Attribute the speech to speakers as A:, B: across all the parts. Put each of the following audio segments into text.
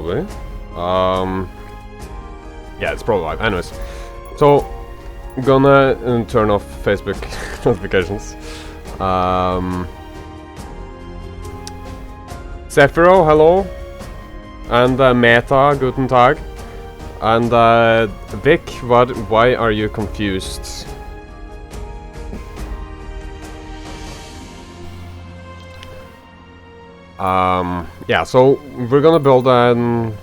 A: Probably. Yeah, it's probably live. Anyways, so gonna turn off Facebook notifications. Zephyro, hello, and Meta, guten Tag, and Vic, why are you confused? Yeah, so we're gonna build an,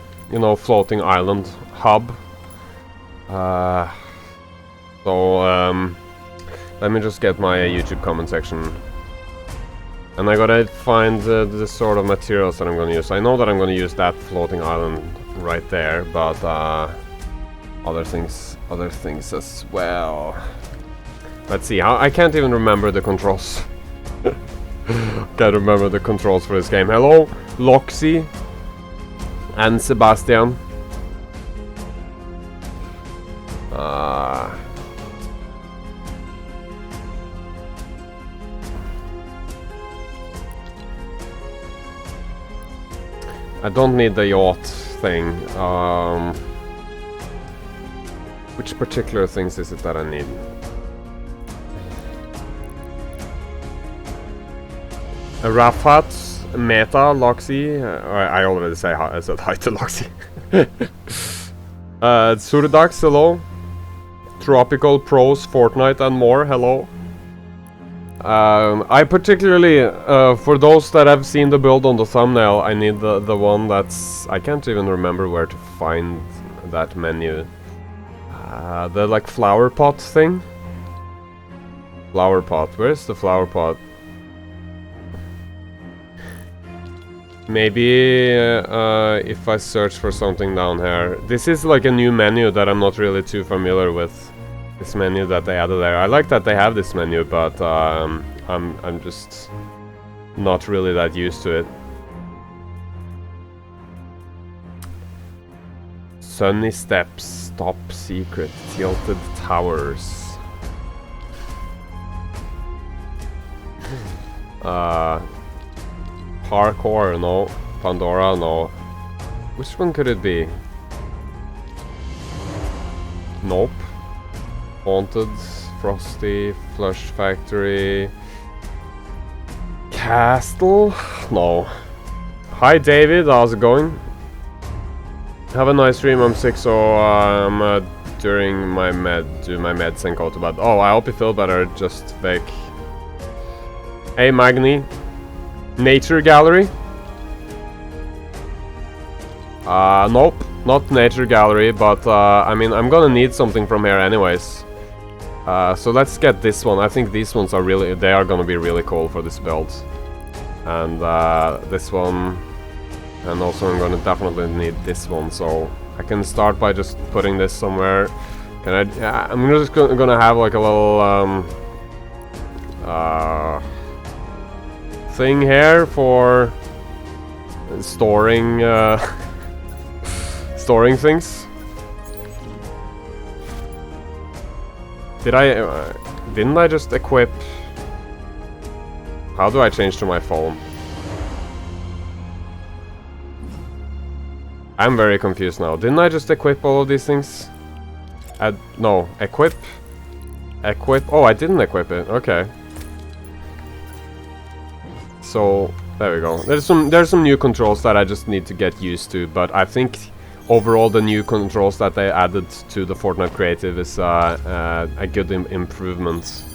A: floating island hub. Let me just get my YouTube comment section. And I gotta find the sort of materials that I'm gonna use. I know that I'm gonna use that floating island right there, but other things as well. Let's see, I can't even remember the controls. Can't remember the controls for this game. Hello, Loxy and Sebastian. I don't need the yacht thing. Which particular things is it that I need? Rafat, Meta, Loxy. I already I said hi to Loxy. Surdax, hello. Tropical Pros, Fortnite, and more, hello. I particularly, for those that have seen the build on the thumbnail, I need the one that's... I can't even remember where to find that menu. The like flower pot thing? Flower pot, where's the flower pot? Maybe if I search for something down here. This is like a new menu that I'm not really too familiar with. This menu that they added there. I like that they have this menu, but I'm just not really that used to it. Sunny Steps, Top Secret, Tilted Towers. Parkour, no. Pandora, no. Which one could it be? Nope. Haunted, Frosty, Flush Factory, Castle? No. Hi David, how's it going? Have a nice stream, I'm sick, so I'm during my meds and go to bed. Oh, I hope you feel better, just fake. Hey Magni. Nature Gallery? Nope, not Nature Gallery, but I mean, I'm gonna need something from here anyways. So let's get this one. I think these ones are they are gonna be really cool for this build. And this one, and also I'm gonna definitely need this one, so I can start by just putting this somewhere. I'm just gonna have like a little thing here for storing storing things. Didn't I just equip? How do I change to my phone? I'm very confused now. Didn't I just equip all of these things? No, equip. Oh, I didn't equip it. Okay. So there we go. There's some new controls that I just need to get used to, but I think overall the new controls that they added to the Fortnite creative is a good improvement.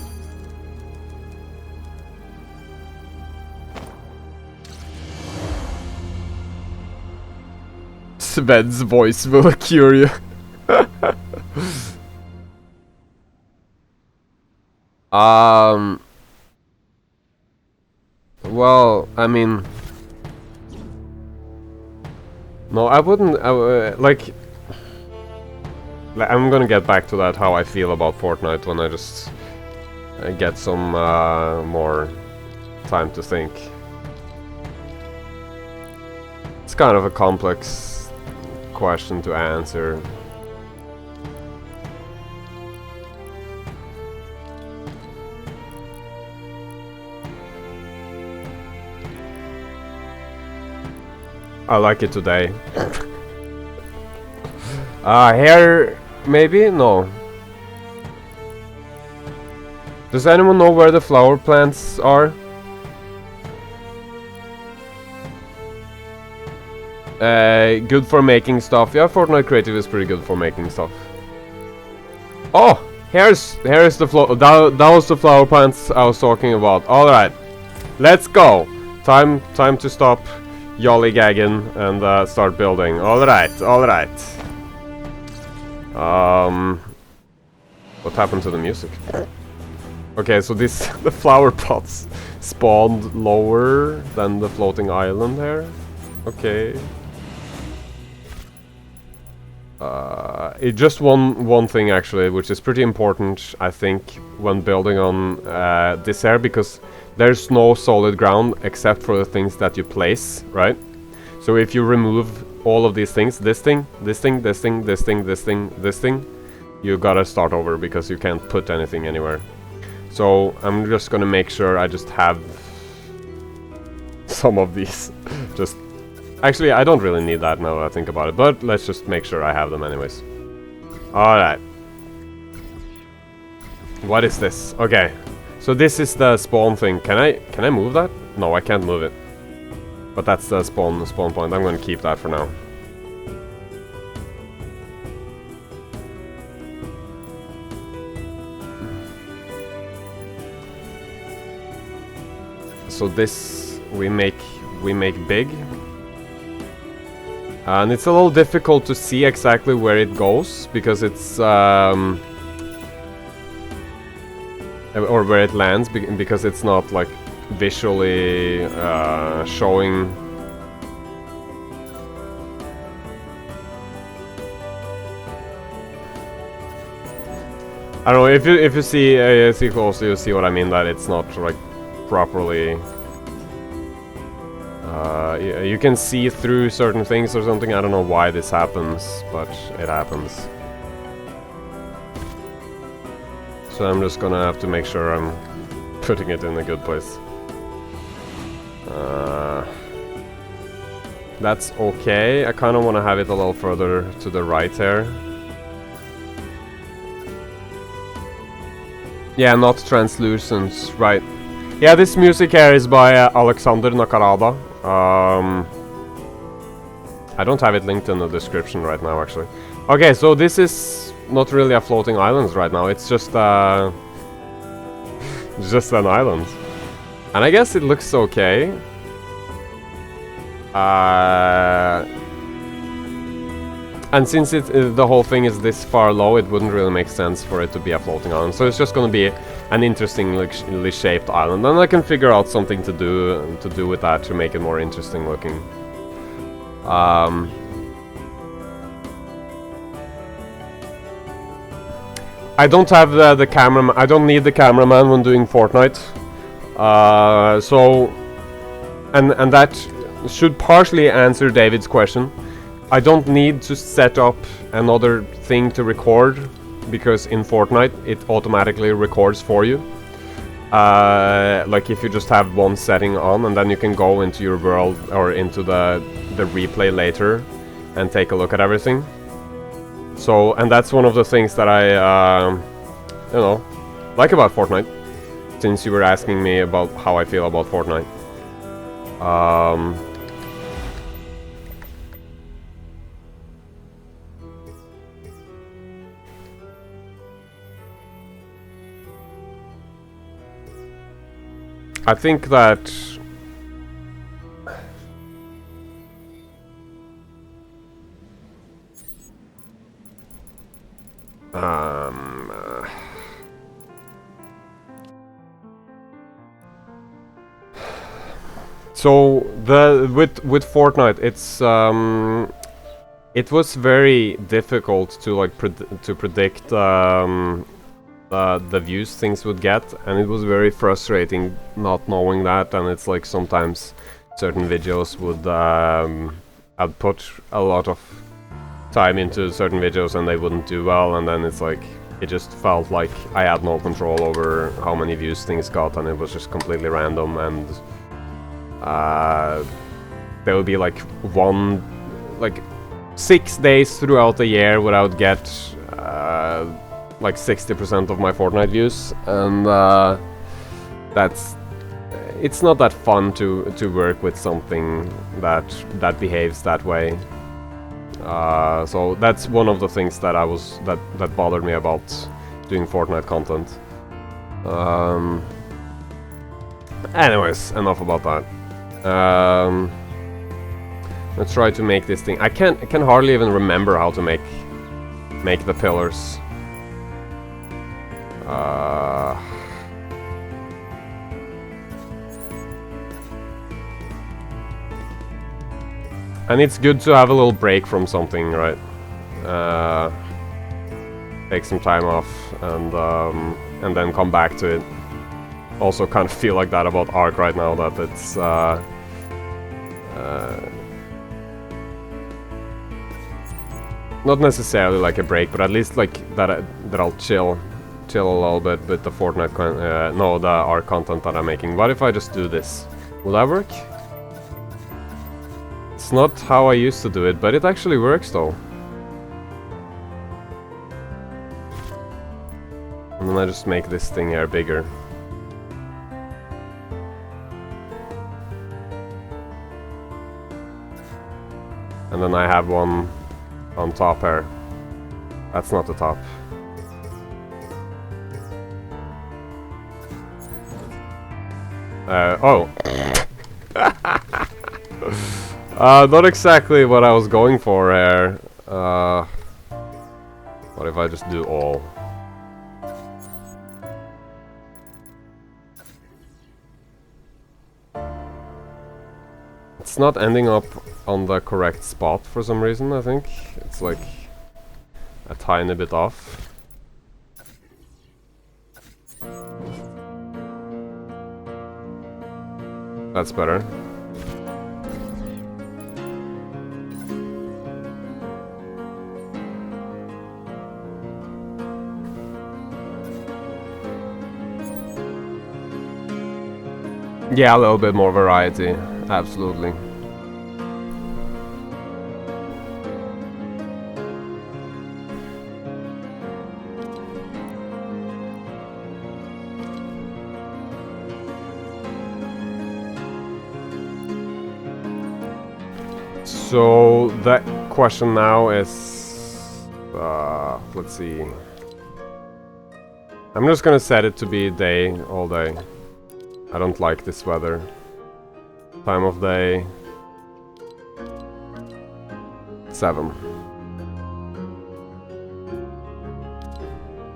A: Sved's voice will cure you. Well, I mean, no, I wouldn't. Like, I'm gonna get back to that, how I feel about Fortnite, when I just get some more time to think. It's kind of a complex question to answer. I like it today. Here, maybe? No. Does anyone know where the flower plants are? Good for making stuff. Yeah, Fortnite Creative is pretty good for making stuff. Oh, here's the that was the flower plants I was talking about. All right, let's go. Time to stop lollygagging and start building. All right. What happened to the music? Okay, so the flower pots spawned lower than the floating island here. Okay. It just one thing actually, which is pretty important, I think, when building on this here, because there's no solid ground except for the things that you place, right? So if you remove all of these things, this thing, you gotta start over because you can't put anything anywhere. So I'm just gonna make sure I just have some of these. Just actually, I don't really need that now that I think about it, but let's just make sure I have them anyways. Alright. What is this? Okay. So this is the spawn thing. Can I move that? No, I can't move it. But that's the spawn point. I'm gonna keep that for now. So this we make big. And it's a little difficult to see exactly where it goes because it's or where it lands because it's not like visually showing. I don't know if you see closely, you see what I mean. That it's not like properly. You can see through certain things or something. I don't know why this happens, but it happens. So I'm just gonna have to make sure I'm putting it in a good place. That's okay. I kind of want to have it a little further to the right here. Yeah, not translucent, right. Yeah, this music here is by Alexander Nakarada. I don't have it linked in the description right now, actually. Okay, so this is not really a floating island right now. It's just just an island, and I guess it looks okay. And since the whole thing is this far low, it wouldn't really make sense for it to be a floating island. So it's just going to be an interestingly shaped island, and I can figure out something to do with that to make it more interesting looking. I don't have the cameraman. I don't need the cameraman when doing Fortnite. So, and that should partially answer David's question. I don't need to set up another thing to record because in Fortnite it automatically records for you. Like if you just have one setting on, and then you can go into your world or into the replay later and take a look at everything. So, and that's one of the things that I, you know, like about Fortnite. Since you were asking me about how I feel about Fortnite. I think that so with Fortnite, it was very difficult to like predict the views things would get, and it was very frustrating not knowing that. And it's like sometimes certain videos would I'd put a lot of time into certain videos and they wouldn't do well, and then it's like it just felt like I had no control over how many views things got, and it was just completely random. And there would be like one, like 6 days throughout the year where I would get like 60% of my Fortnite views, and it's not that fun to work with something that behaves that way. So that's one of the things that that bothered me about doing Fortnite content. Anyways, enough about that. Let's try to make this thing. I can hardly even remember how to make the pillars. And it's good to have a little break from something, right? Take some time off and then come back to it. Also kind of feel like that about Ark right now, that it's not necessarily like a break, but at least like that I'll chill a little bit with the Fortnite the Ark content that I'm making. What if I just do this? Will that work? It's not how I used to do it, but it actually works though. And then I just make this thing here bigger. And then I have one on top here. That's not the top. Oh. Not exactly what I was going for here. What if I just do all? It's not ending up on the correct spot for some reason, I think. It's like a tiny bit off. That's better. Yeah, a little bit more variety, absolutely. So that question now is, let's see. I'm just gonna set it to be day, all day. I don't like this weather. Time of day 7.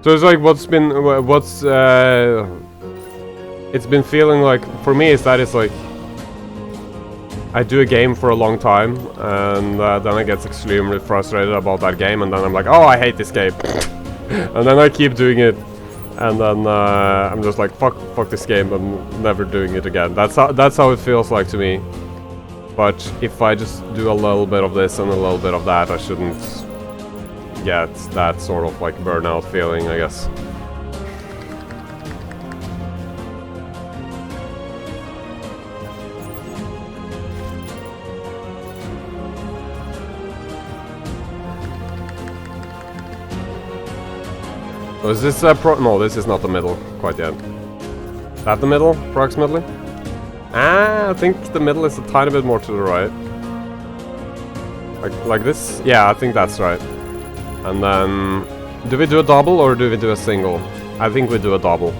A: So it's like it's been feeling like for me is that it's like I do a game for a long time and then I get extremely frustrated about that game, and then I'm like, oh, I hate this game. And then I keep doing it, and then I'm just like, fuck this game, I'm never doing it again. That's how it feels like to me. But if I just do a little bit of this and a little bit of that, I shouldn't get that sort of like burnout feeling, I guess. So is this no, this is not the middle quite yet. Is that the middle, approximately? I think the middle is a tiny bit more to the right. Like this? Yeah, I think that's right. And then... do we do a double or do we do a single? I think we do a double.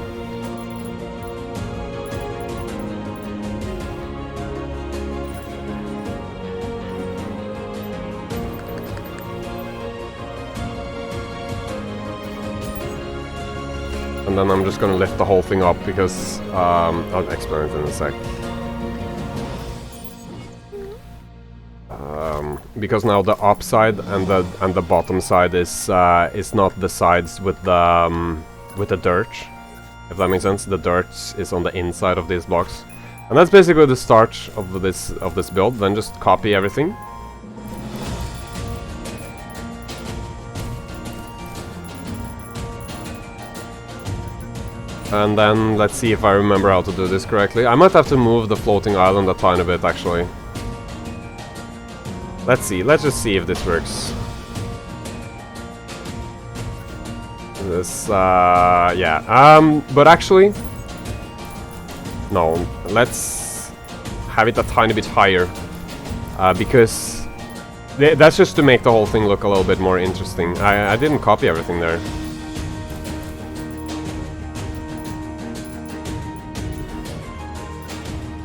A: And then I'm just gonna lift the whole thing up because I'll explain it in a sec. Because now the upside and the bottom side is not the sides with the dirt, if that makes sense. The dirt is on the inside of these blocks, and that's basically the start of this build. Then just copy everything. And then let's see if I remember how to do this correctly. I might have to move the floating island a tiny bit, actually. Let's see. Let's just see if this works. This, yeah. But actually, no. Let's have it a tiny bit higher, because that's just to make the whole thing look a little bit more interesting. I didn't copy everything there.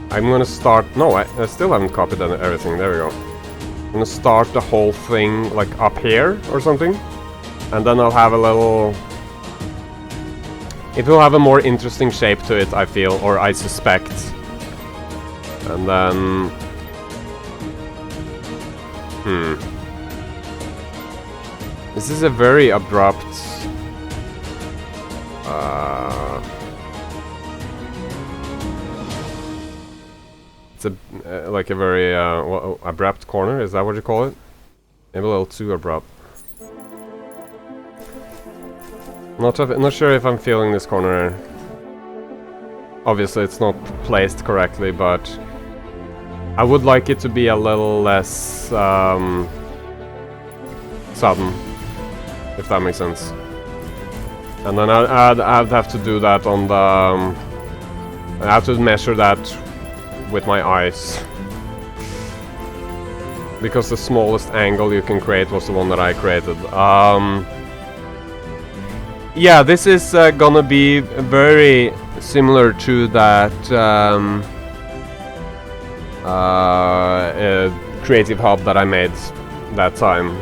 A: I'm gonna start. No, I still haven't copied everything. There we go. I'm gonna start the whole thing like up here or something, and then I'll have a little. It will have a more interesting shape to it, I feel, or I suspect. And then... This is a very abrupt... It's a like a very abrupt corner, is that what you call it? Maybe a little too abrupt. Not sure if I'm feeling this corner. Obviously it's not placed correctly, but I would like it to be a little less sudden, if that makes sense. And then I'd have to do that on the... I have to measure that with my eyes. Because the smallest angle you can create was the one that I created. Yeah, this is gonna be very similar to that Creative Hub that I made that time.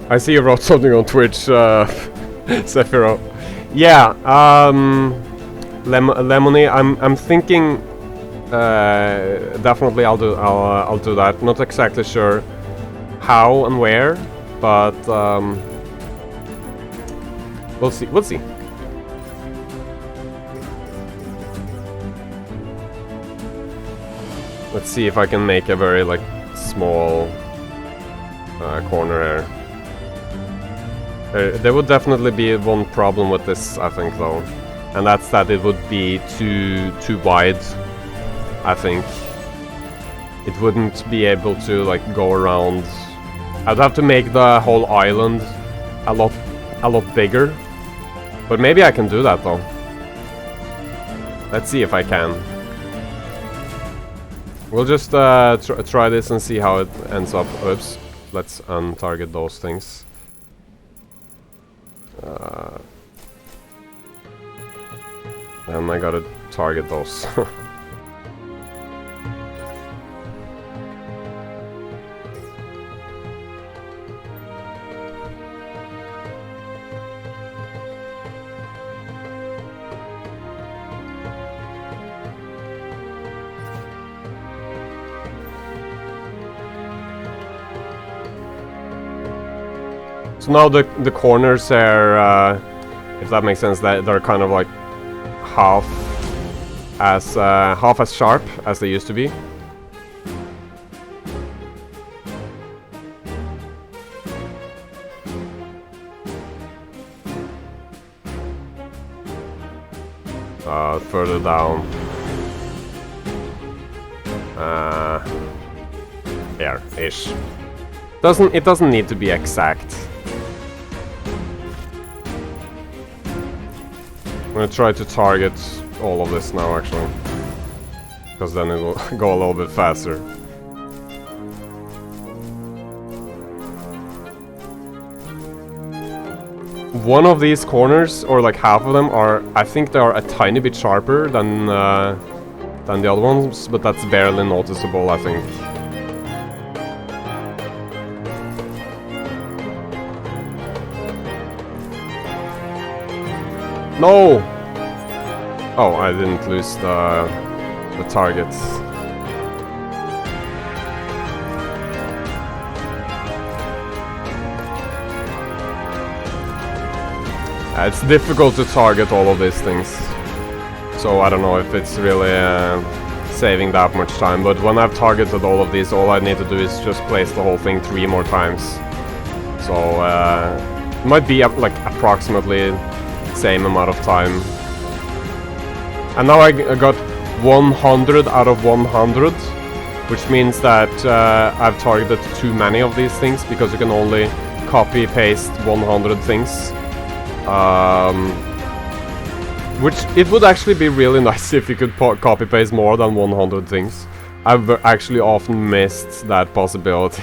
A: I see you wrote something on Twitch, Sephiro. Yeah, Lemony, I'm thinking. Definitely I'll do that. Not exactly sure how and where, but we'll see. Let's see if I can make a very like small corner here. There would definitely be one problem with this, I think, though, and that's that it would be too wide. I think it wouldn't be able to like go around. I'd have to make the whole island a lot bigger, but maybe I can do that though. Let's see if I can. We'll just try this and see how it ends up. Oops, let's untarget those things. And I gotta target those. So now the corners are, if that makes sense, that they're kind of like half as sharp as they used to be. Further down. Here-ish. It doesn't need to be exact. I'm gonna try to target all of this now, actually, because then it will go a little bit faster. One of these corners, or like half of them, are, I think they are a tiny bit sharper than the other ones, but that's barely noticeable, I think. No! Oh, I didn't lose the targets. It's difficult to target all of these things, so I don't know if it's really saving that much time, but when I've targeted all of these, all I need to do is just place the whole thing 3 more times. So it might be like approximately same amount of time. And now I got 100 out of 100, which means that I've targeted too many of these things, because you can only copy-paste 100 things. Which it would actually be really nice if you could copy-paste more than 100 things. I've actually often missed that possibility.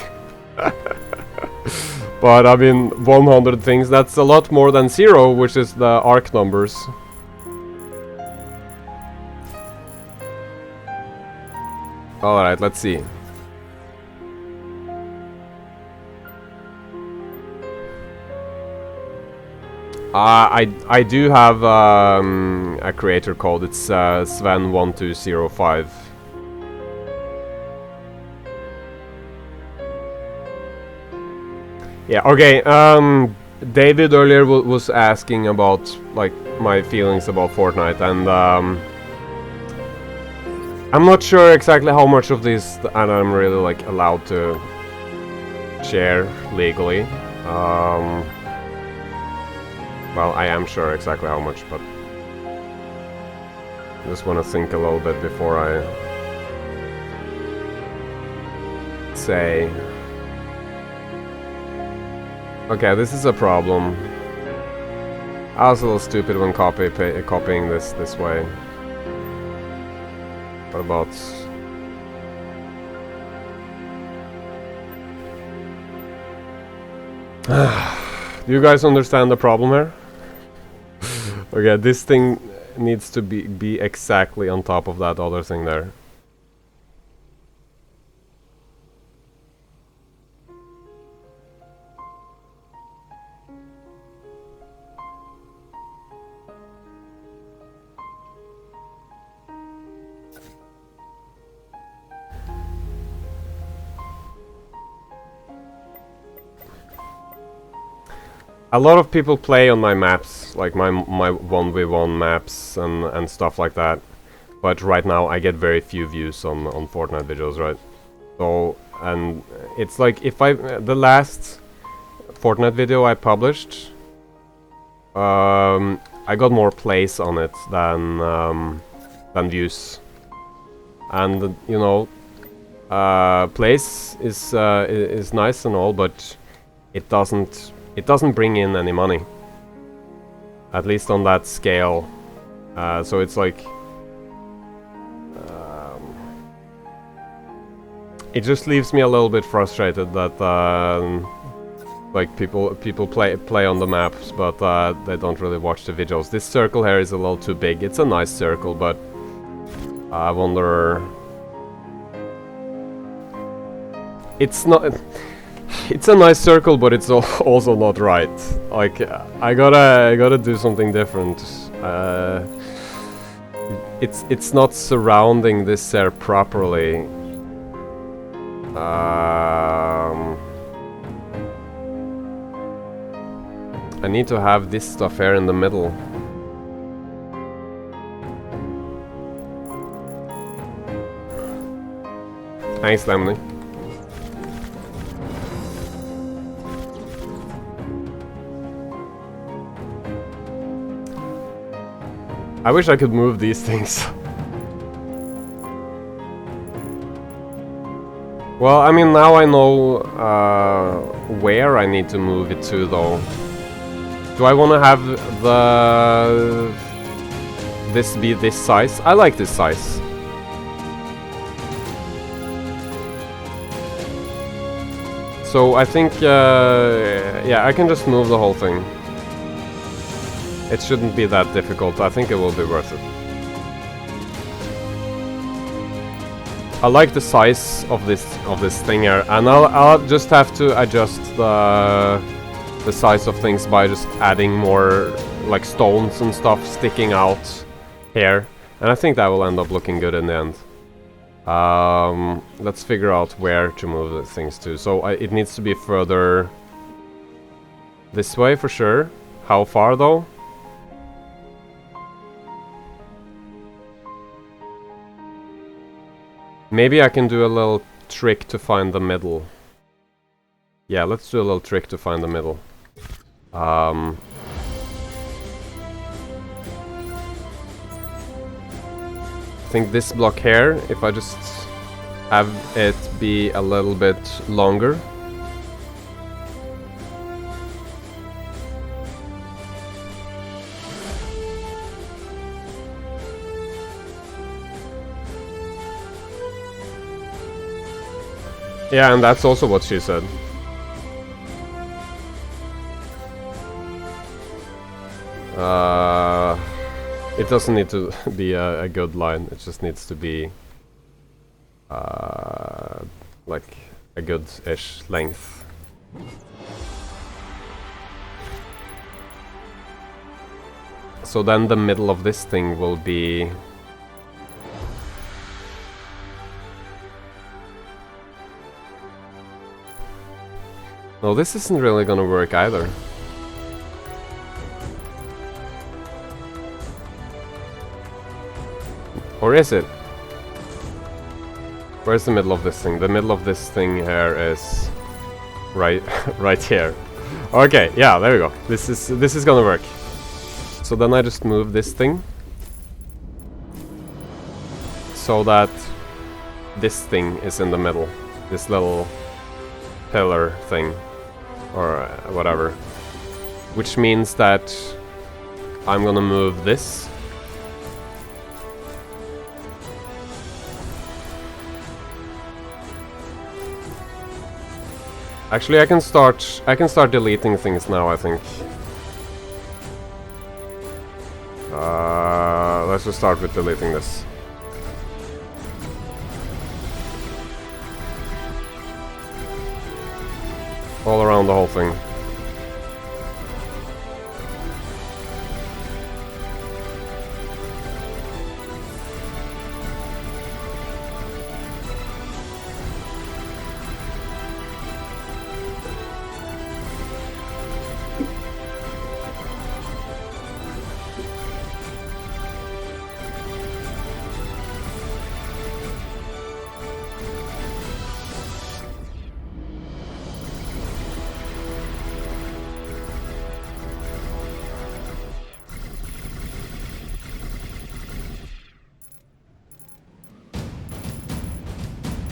A: But I mean, 100 things, that's a lot more than 0, which is the arc numbers. Alright, let's see. I do have a creator code. It's Sven1205. Yeah, okay, David earlier was asking about, like, my feelings about Fortnite, and I'm not sure exactly how much of this and I'm really, like, allowed to share legally. Well, I am sure exactly how much, but I just want to think a little bit before I say. Okay, this is a problem. I was a little stupid when copying this way. What about... Do you guys understand the problem here? Okay, this thing needs to be exactly on top of that other thing there. A lot of people play on my maps, like my 1v1 maps and stuff like that. But right now I get very few views on Fortnite videos, right? So, and it's like if the last Fortnite video I published, I got more plays on it than views. And you know, plays is nice and all, but it doesn't bring in any money, at least on that scale. So it's like it just leaves me a little bit frustrated that like people play on the maps, but they don't really watch the videos. This circle here is a little too big. It's a nice circle, but I wonder. It's not. It's a nice circle, but it's also not right. Like, I gotta do something different. It's not surrounding this there properly. I need to have this stuff here in the middle. Thanks, Lemony. I wish I could move these things. Well, I mean, now I know where I need to move it to, though. Do I want to have this be this size? I like this size. So I think, yeah, I can just move the whole thing. It shouldn't be that difficult. I think it will be worth it. I like the size of this thing here, and I'll just have to adjust the size of things by just adding more like stones and stuff sticking out here, and I think that will end up looking good in the end. Let's figure out where to move the things to. So it needs to be further this way for sure. How far though? Maybe I can do a little trick to find the middle. Yeah, let's do a little trick to find the middle. think this block here, if I just have it be a little bit longer. Yeah, and that's also what she said. It doesn't need to be a good line, it just needs to be like a good-ish length. So then the middle of this thing will be... No, this isn't really gonna work either. Or is it? Where's the middle of this thing? The middle of this thing here is right right here. Okay, yeah, there we go. This is gonna work. So then I just move this thing so that this thing is in the middle. This little pillar thing or whatever. Which means that I'm gonna move this. Actually, I can start deleting things now, I think. Let's just start with deleting this. All around the whole thing.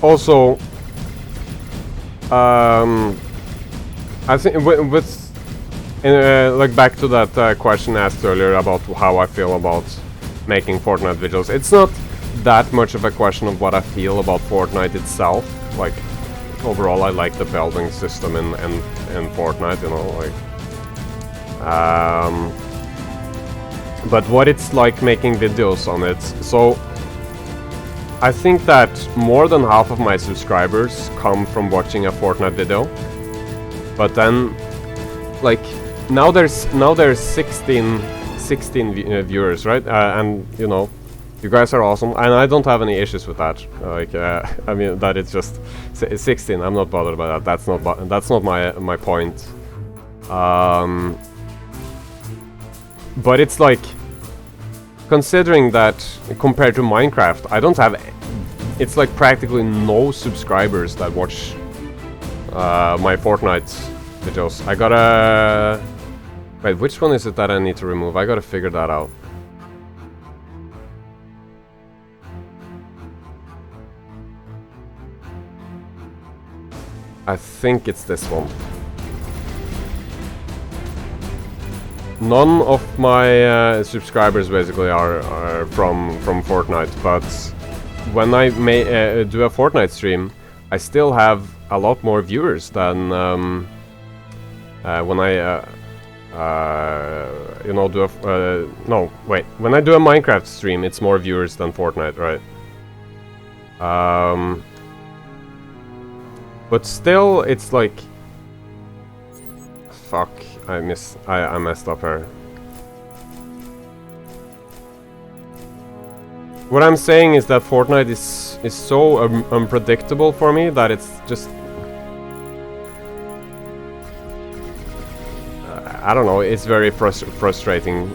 A: Also, I think like back to that question asked earlier about how I feel about making Fortnite videos. It's not that much of a question of what I feel about Fortnite itself. Like overall, I like the building system in Fortnite, you know, like. But what it's like making videos on it. So I think that more than half of my subscribers come from watching a Fortnite video. But then, like, now there's 16 viewers, right? And you know, you guys are awesome, and I don't have any issues with that. Like, I mean that it's just 16. I'm not bothered by that. That's not my point. But it's like, considering that compared to Minecraft, I don't have... It's like practically no subscribers that watch my Fortnite videos. I gotta... Wait, which one is it that I need to remove? I gotta figure that out. I think it's this one. None of my subscribers basically are from Fortnite, but when I do a Fortnite stream, I still have a lot more viewers than when I you know, do a no, wait, when I do a Minecraft stream, it's more viewers than Fortnite, right? But still, it's like, fuck. I messed up here. What I'm saying is that Fortnite is so unpredictable for me that it's just... I don't know, it's very frustrating.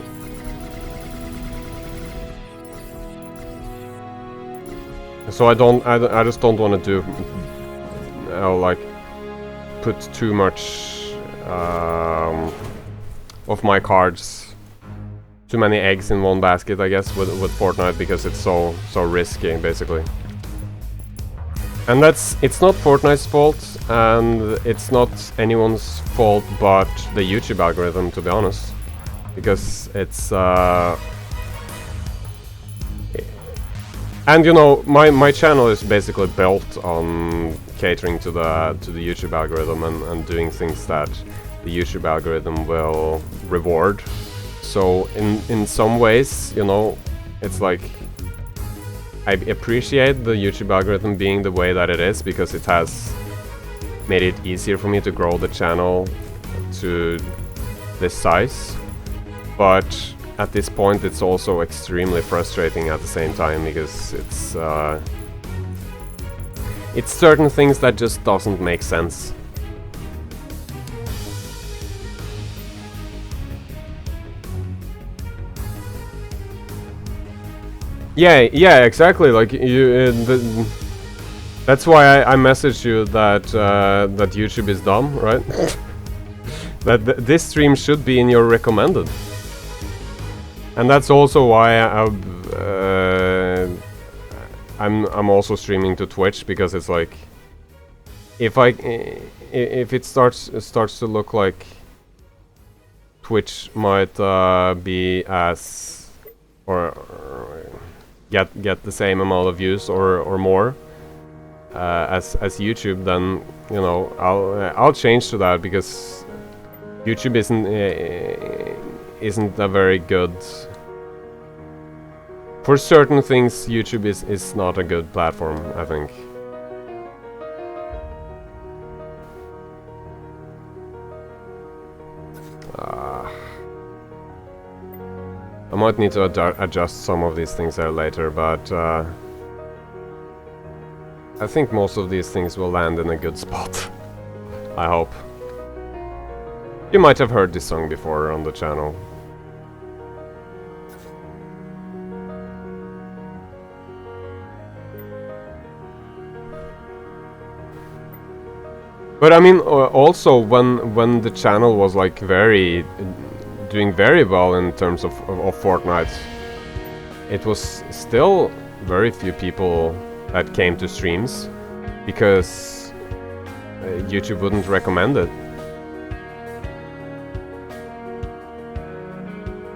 A: So I just don't want to do... like, put too much... of my cards too many eggs in one basket, I guess, with Fortnite, because it's so risky, basically. And it's not Fortnite's fault, and it's not anyone's fault but the YouTube algorithm, to be honest, because it's and you know, my channel is basically built on catering to the YouTube algorithm and doing things that the YouTube algorithm will reward. So in some ways, you know, it's like I appreciate the YouTube algorithm being the way that it is, because it has made it easier for me to grow the channel to this size. But at this point it's also extremely frustrating at the same time, because it's certain things that just doesn't make sense. Yeah, exactly. Like that's why I messaged you that that YouTube is dumb, right? That this stream should be in your recommended, and that's also why I'm also streaming to Twitch, because it's like if it starts to look like Twitch might be as or get the same amount of views or more as YouTube, then you know I'll change to that, because YouTube isn't a very good, for certain things YouTube is not a good platform, I think. I might need to adjust some of these things there later, but I think most of these things will land in a good spot. I hope. You might have heard this song before on the channel. But I mean, also when the channel was like doing very well in terms of Fortnite, it was still very few people that came to streams, because YouTube wouldn't recommend it.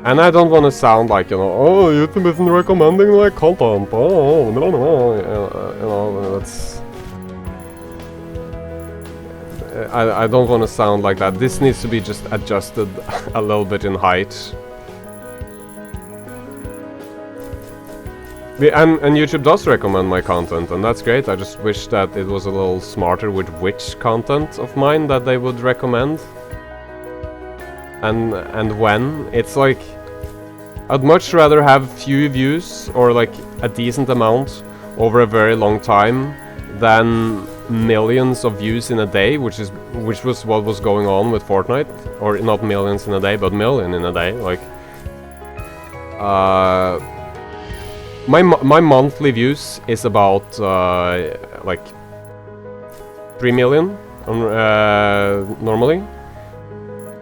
A: And I don't want to sound like, you know, oh, YouTube isn't recommending like content, oh, no, you know, that's... I don't want to sound like that. This needs to be just adjusted a little bit in height. And YouTube does recommend my content, and that's great. I just wish that it was a little smarter with which content of mine that they would recommend. And when. It's like, I'd much rather have few views, or like a decent amount over a very long time, than millions of views in a day, which was what was going on with Fortnite. Or not millions in a day, but million in a day. Like my monthly views is about like 3 million normally,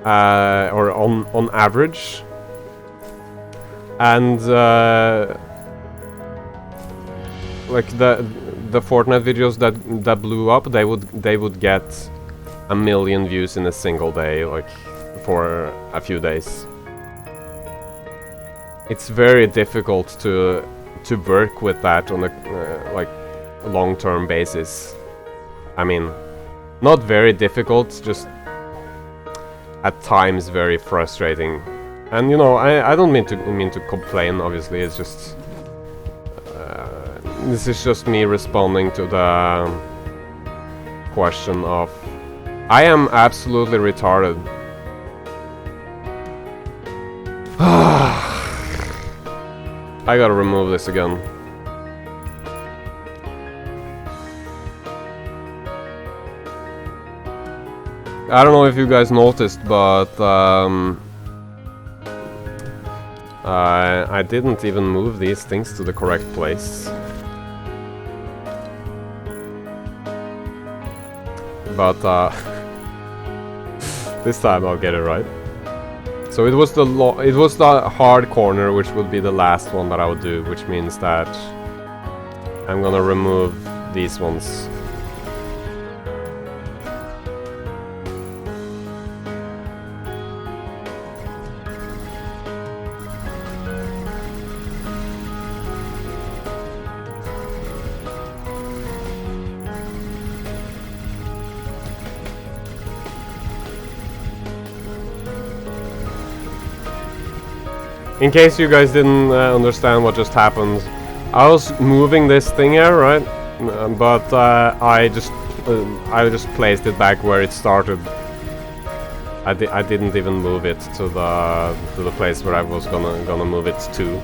A: or on average, and like the Fortnite videos that blew up, they would get 1 million views in a single day, like for a few days. It's very difficult to work with that on a like long-term basis. I mean, not very difficult, just at times very frustrating. And you know, I don't mean to complain. Obviously, it's just this is just me responding to the question of I am absolutely retarded. I gotta remove this again. I don't know if you guys noticed, but I didn't even move these things to the correct place. But this time I'll get it right. So it was the hard corner, which would be the last one that I would do, which means that I'm gonna remove these ones. In case you guys didn't understand what just happened, I was moving this thing here, right? But I just placed it back where it started. I didn't even move it to the place where I was gonna move it to.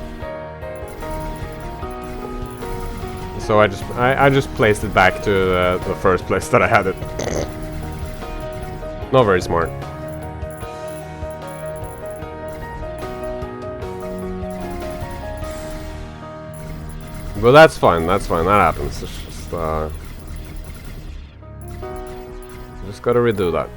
A: So I just placed it back to the first place that I had it. Not very smart. But that's fine, that happens. It's just gotta redo that.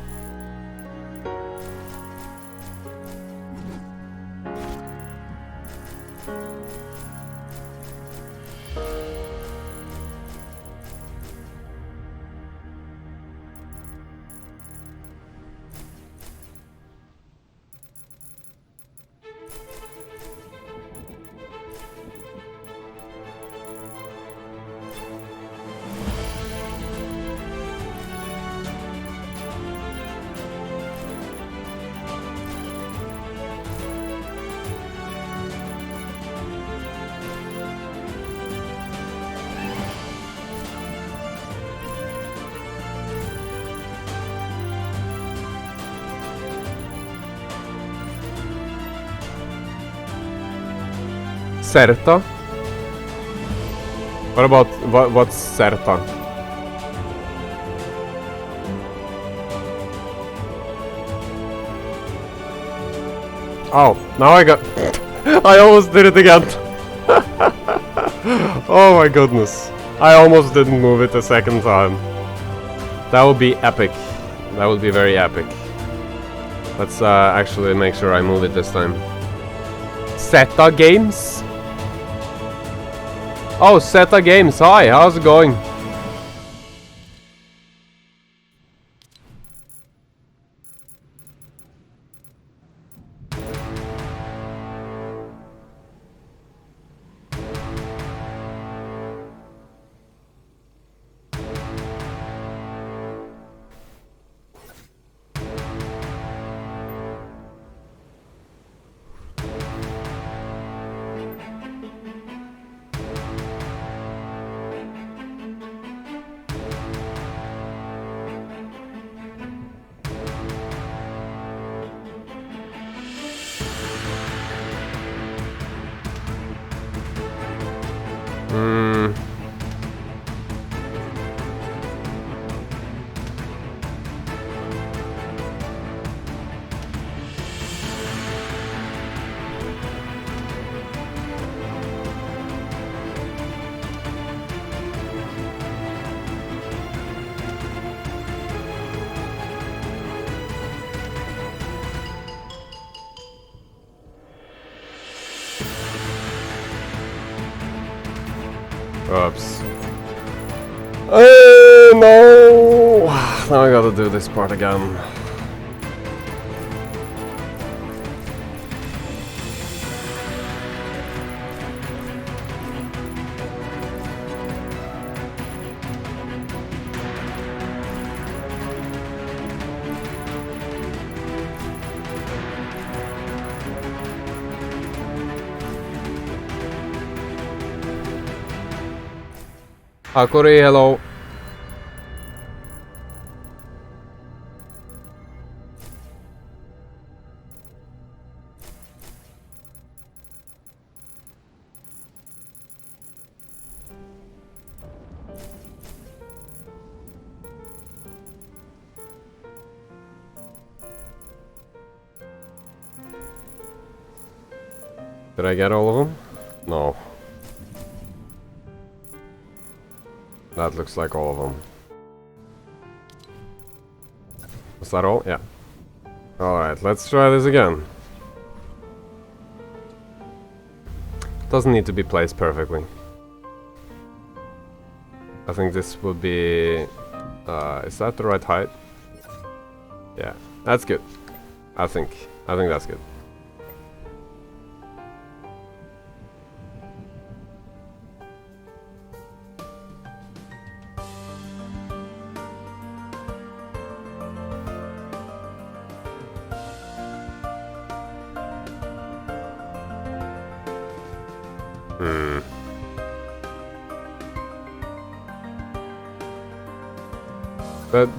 A: Certa? What about what's certa? Oh, now I got I almost did it again. Oh my goodness. I almost didn't move it a second time. That would be epic. That would be very epic. Let's actually make sure I move it this time. Zeta Games? Oh, Zeta Games, hi, how's it going? Oops. No! Now I gotta do this part again. Hakuri, hello. Did I get all of them? No. That looks like all of them. Was that all? Yeah. Alright, let's try this again. Doesn't need to be placed perfectly. I think this would be... is that the right height? Yeah, that's good. I think that's good.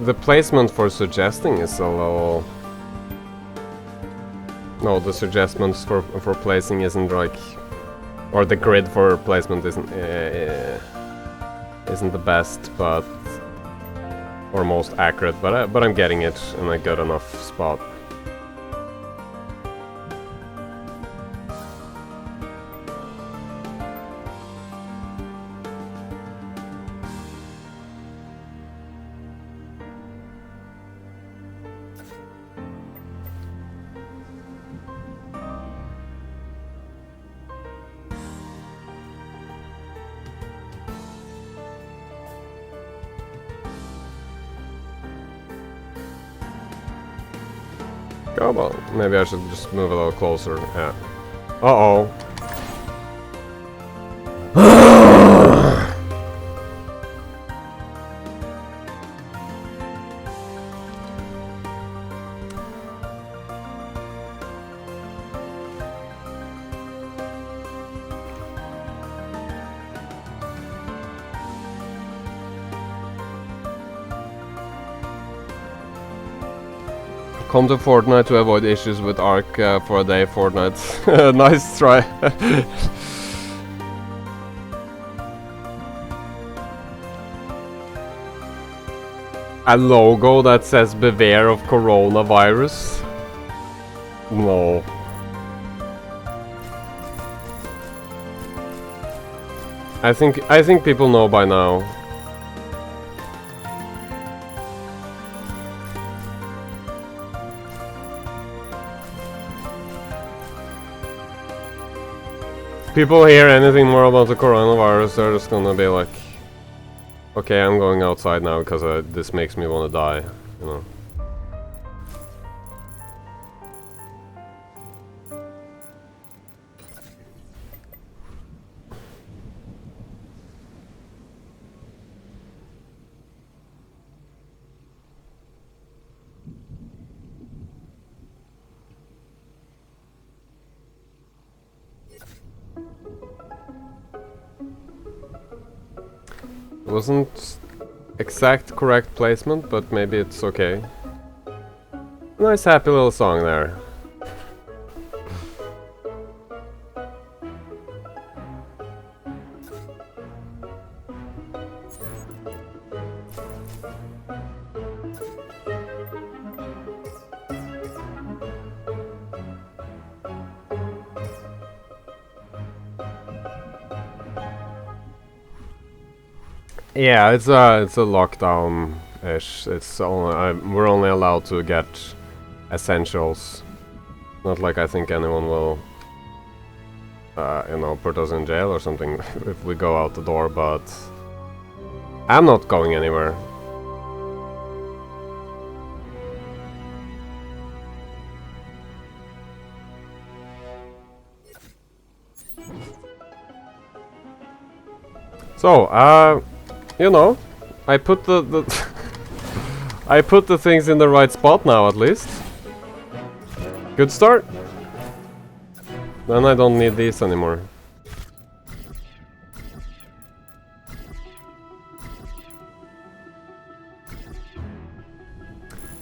A: The placement for suggesting is a little... No, the suggestions for placing isn't like... Or the grid for placement isn't the best, but... Or most accurate, but I'm getting it in a good enough spot. Oh well, maybe I should just move a little closer. Yeah. Uh-oh. Come to Fortnite to avoid issues with Arc for a day, Fortnite. Nice try. A logo that says beware of coronavirus? No. I think people know by now. People hear anything more about the coronavirus, they're just gonna be like, okay, I'm going outside now because this makes me want to die, you know. Wasn't exact correct placement, but maybe it's okay. Nice happy little song there. Yeah, it's a lockdown-ish. It's only we're only allowed to get essentials. Not like I think anyone will, you know, put us in jail or something if we go out the door. But I'm not going anywhere. So, you know, I put the I put the things in the right spot now, at least. Good start. Then I don't need these anymore.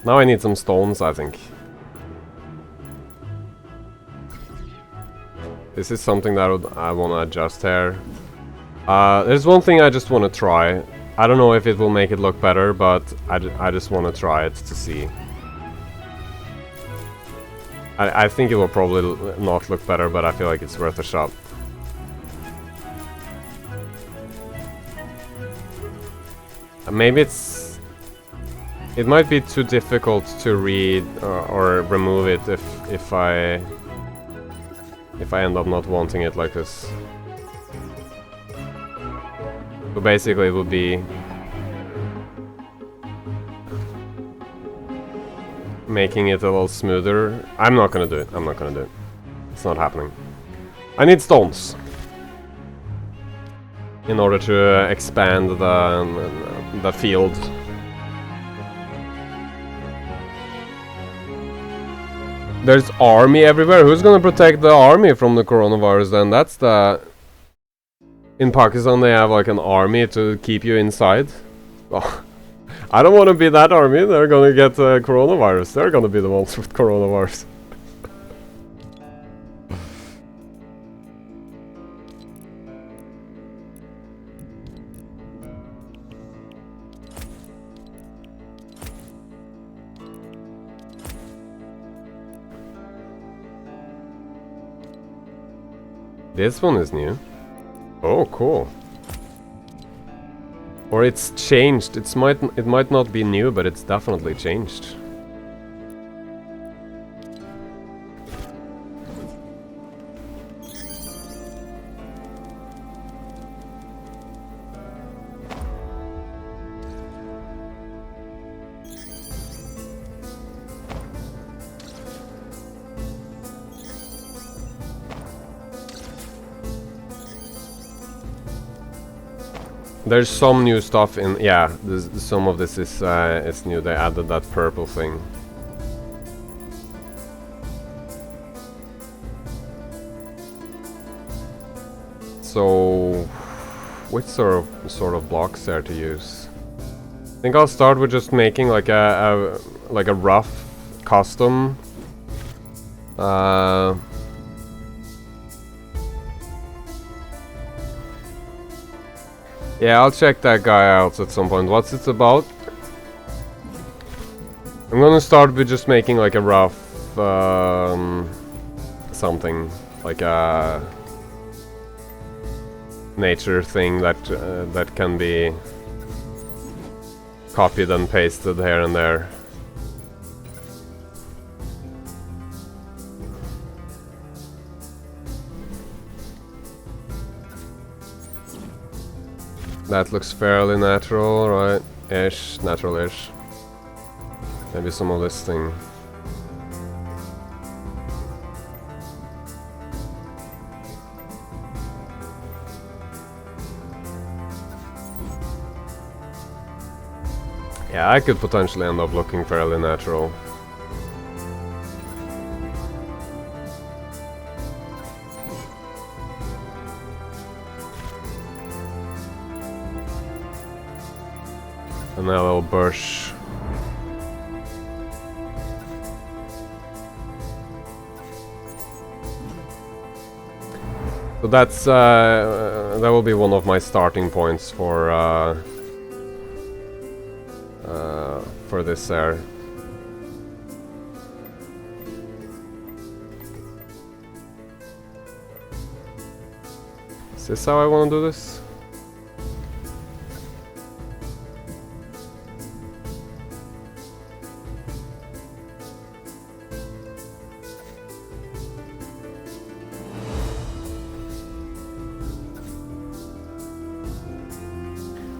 A: Now I need some stones, I think. This is something that I want to adjust here. There's one thing I just want to try. I don't know if it will make it look better, but I just want to try it to see. I think it will probably not look better, but I feel like it's worth a shot. Maybe it might be too difficult to read or remove it if I end up not wanting it like this. So basically it would be making it a little smoother. I'm not gonna do it. I'm not gonna do it. It's not happening. I need stones in order to expand the field. There's army everywhere. Who's gonna protect the army from the coronavirus then? That's the... In Pakistan they have like an army to keep you inside. Oh, I don't want to be that army. They're gonna get coronavirus. They're gonna be the ones with coronavirus. This one is new. Oh, cool. Or it's changed. It might not be new, but it's definitely changed. There's some new stuff in, yeah. Some of this is new. They added that purple thing. So, which sort of blocks there to use? I think I'll start with just making like a rough custom. Yeah, I'll check that guy out at some point. What's it about? I'm gonna start with just making like a rough something, like a nature thing that can be copied and pasted here and there. That looks fairly natural, right? Ish, natural-ish. Maybe some of this thing. Yeah, I could potentially end up looking fairly natural. And a little bush. So that's that will be one of my starting points for this there. Is this how I want to do this?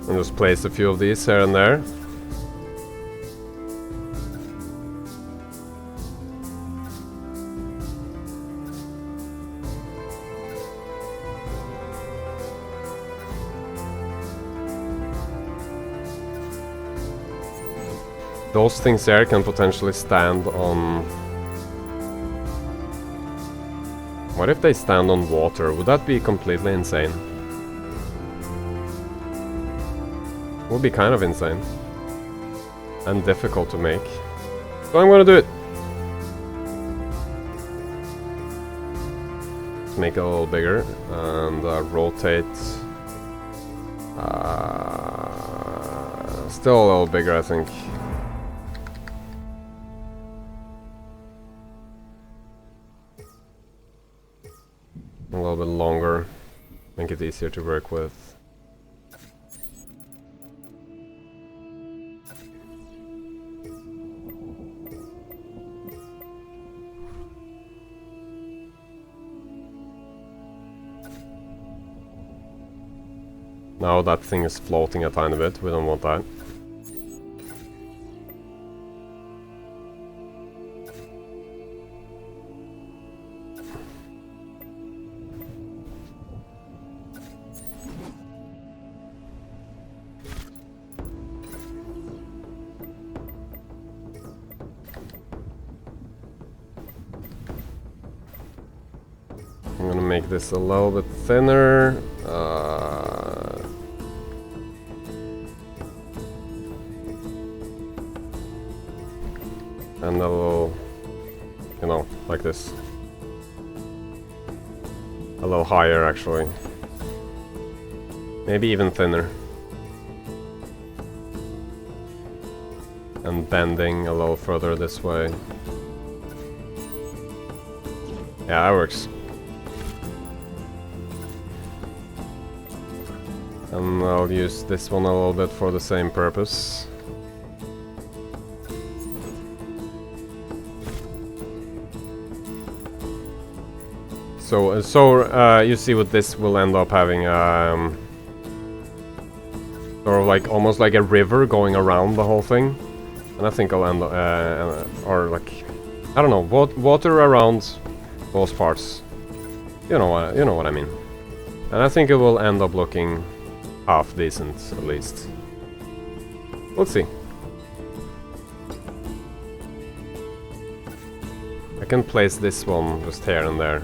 A: And just place a few of these here and there. Those things there can potentially stand on... What if they stand on water? Would that be completely insane? Would be kind of insane. And difficult to make. So I'm gonna do it! Make it a little bigger and rotate. Still a little bigger, I think. A little bit longer. Make it easier to work with. Now that thing is floating a tiny bit, we don't want that. I'm gonna make this a little bit thinner. And a little, you know, like this. A little higher, actually. Maybe even thinner. And bending a little further this way. Yeah, that works. And I'll use this one a little bit for the same purpose. So you see what this will end up having, sort of like almost like a river going around the whole thing, and I think I'll end up, or like, I don't know, water around those parts. You know what I mean. And I think it will end up looking half decent, at least. Let's see. I can place this one just here and there.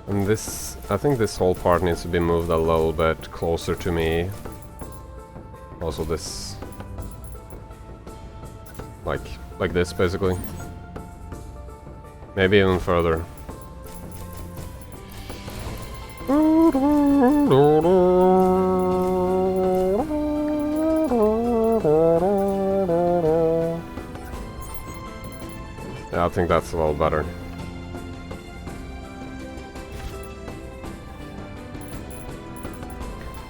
A: And this, I think this whole part needs to be moved a little bit closer to me. Also this, like this basically. Maybe even further. Yeah, I think that's a little better.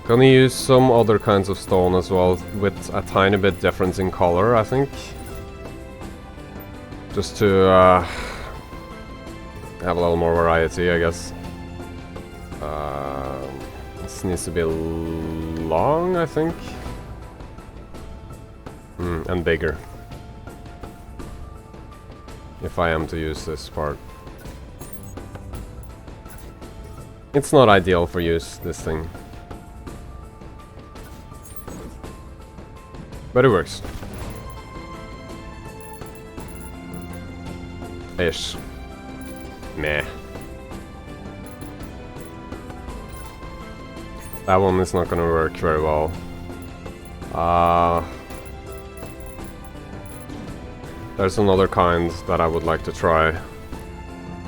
A: Gonna use some other kinds of stone as well, with a tiny bit difference in color, I think. Just to have a little more variety, I guess. This needs to be long, I think. And bigger. If I am to use this part. It's not ideal for use, this thing. But it works. Ish. Meh. That one is not gonna work very well. There's another kind that I would like to try.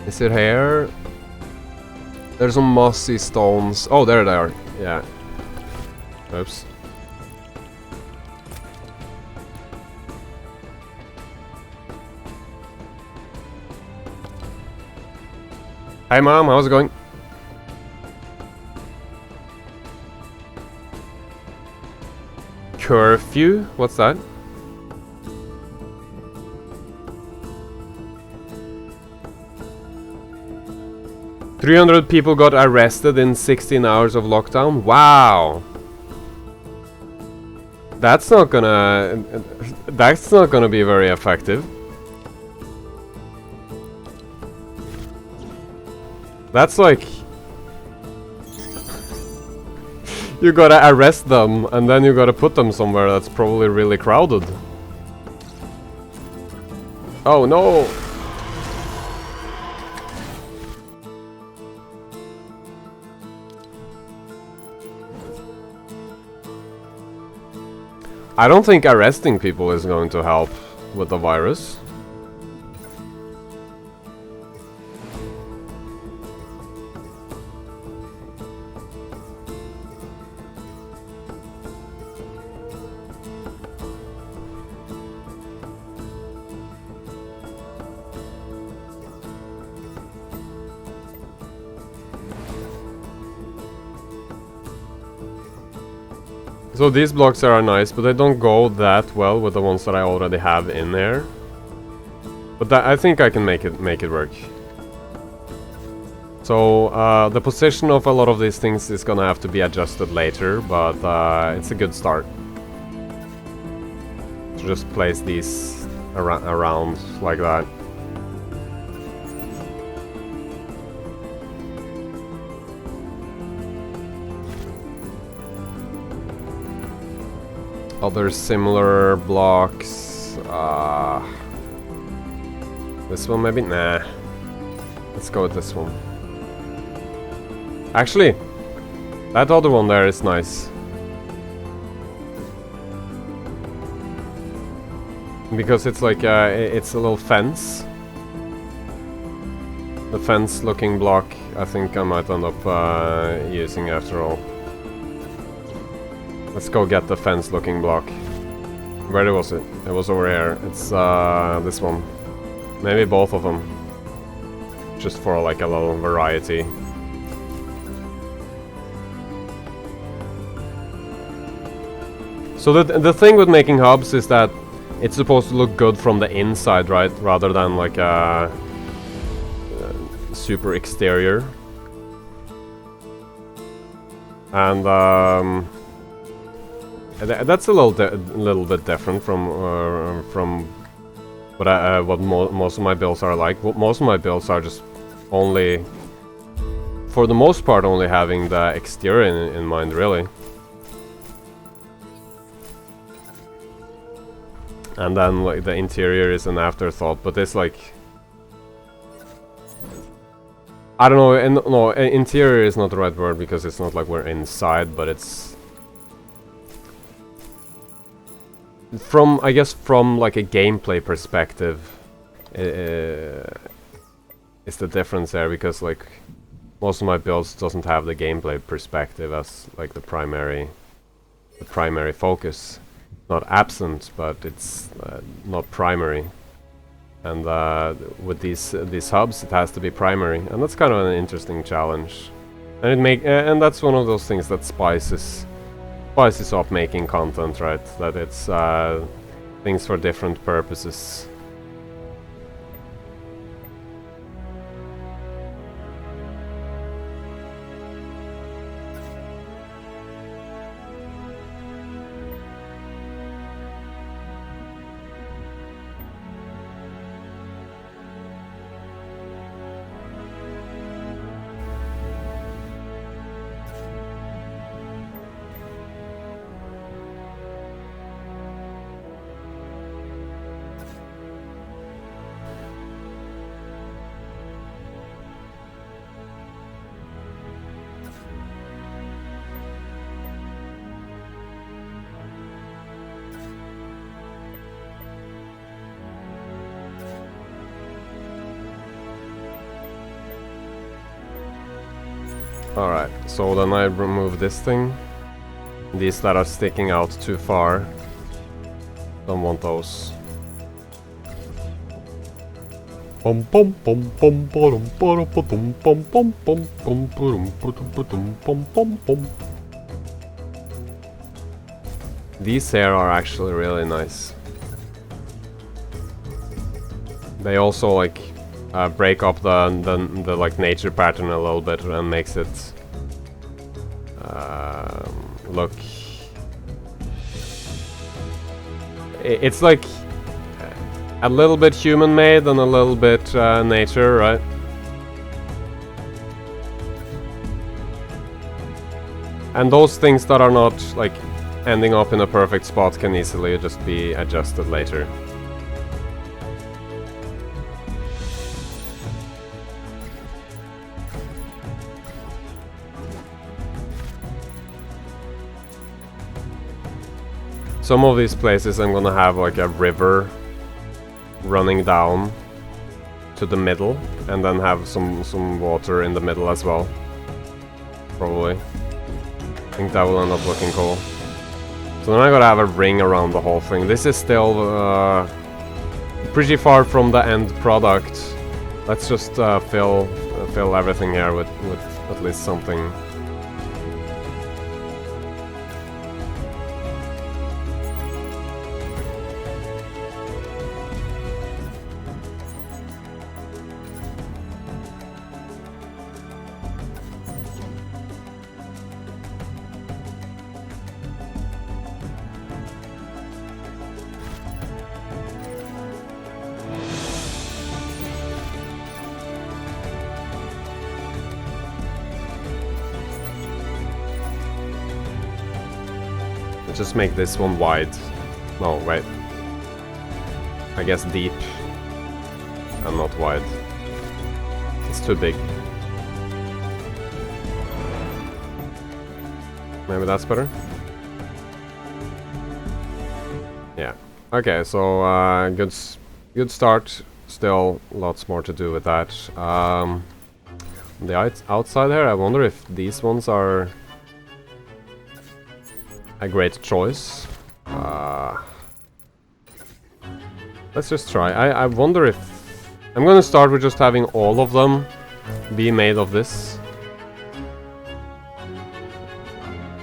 A: Is it here? There's some mossy stones. Oh, there they are. Yeah. Oops. Hi Mom, how's it going? Curfew? What's that? "300 people got arrested in 16 hours of lockdown." Wow! That's not gonna be very effective. That's like... you gotta arrest them, and then you gotta put them somewhere that's probably really crowded. Oh no! I don't think arresting people is going to help with the virus. So these blocks are nice, but they don't go that well with the ones that I already have in there. But I think I can make it work. So the position of a lot of these things is gonna have to be adjusted later, but it's a good start. To just place these around like that. Other similar blocks. This one maybe? Nah. Let's go with this one. Actually, that other one there is nice. Because it's like it's a little fence. The fence looking block I think I might end up using after all. Let's go get the fence looking block. Where was it? It was over here. It's this one. Maybe both of them. Just for like a little variety. So the thing with making hubs is that it's supposed to look good from the inside, right? Rather than like a super exterior. And that's a little bit different from what most of my builds are like. Most of my builds are just only, for the most part, only having the exterior in mind, really. And then like the interior is an afterthought, but it's like, I don't know, and no, interior is not the right word because it's not like we're inside, but it's from, I guess, from like a gameplay perspective, is the difference there, because like most of my builds doesn't have the gameplay perspective as like the primary focus. Not absent, but it's not primary. And with these hubs, it has to be primary, and that's kind of an interesting challenge. And and that's one of those things that spices up making content, right? That it's things for different purposes. Alright, so then I remove this thing. These that are sticking out too far. Don't want those. These here are actually really nice. They also like break up the like nature pattern a little bit and makes it look. It's like a little bit human-made and a little bit nature, right? And those things that are not like ending up in a perfect spot can easily just be adjusted later. Some of these places I'm gonna have like a river running down to the middle, and then have some water in the middle as well. Probably. I think that will end up looking cool. So then I gotta have a ring around the whole thing. This is still pretty far from the end product. Let's just fill everything here with at least something. Let's just make this one wide. No, wait. I guess deep and not wide. It's too big. Maybe that's better? Yeah. Okay, so good start. Still lots more to do with that. The outside here, I wonder if these ones are a great choice. Let's just try. I wonder if... I'm gonna start with just having all of them be made of this.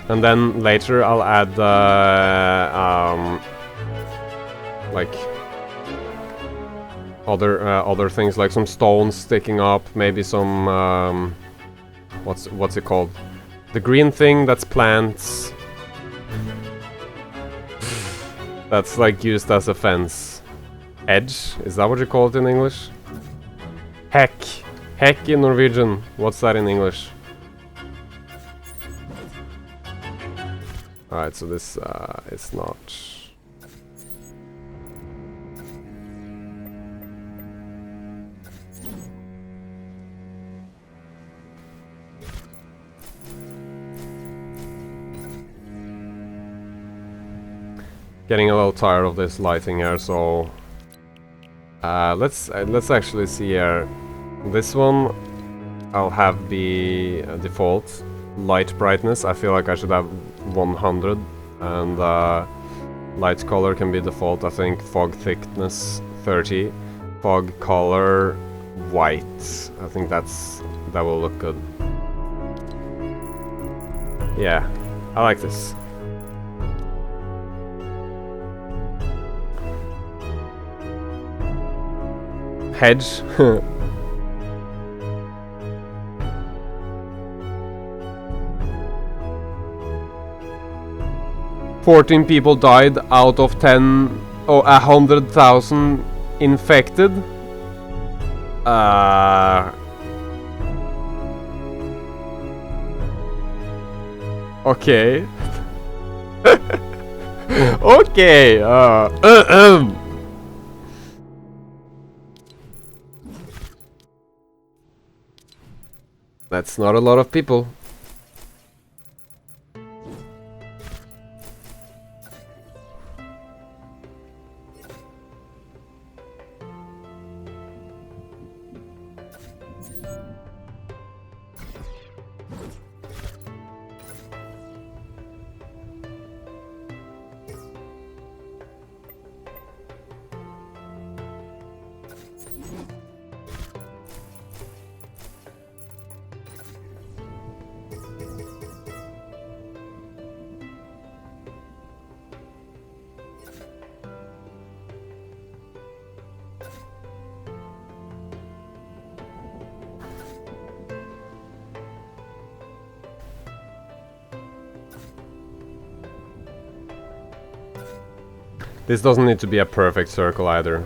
A: And then later I'll add like other things, like some stones sticking up, maybe some what's it called? The green thing that's plants. That's like used as a fence. Edge? Is that what you call it in English? Heck. Heck in Norwegian. What's that in English? Alright, so this is not... Getting a little tired of this lighting here, so... let's actually see here. This one I'll have be default. Light brightness, I feel like I should have 100, and light color can be default, I think. Fog thickness 30, fog color white. I think that will look good. Yeah, I like this. Hedge. 14 people died out of 10 or 100,000 infected. Okay. Okay. That's not a lot of people. This doesn't need to be a perfect circle either.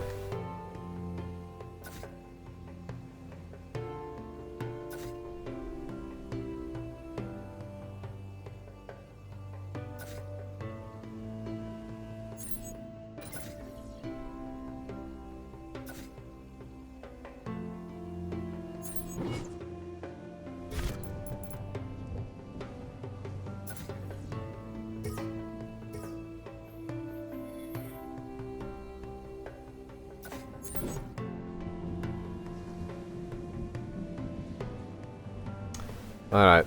A: Alright,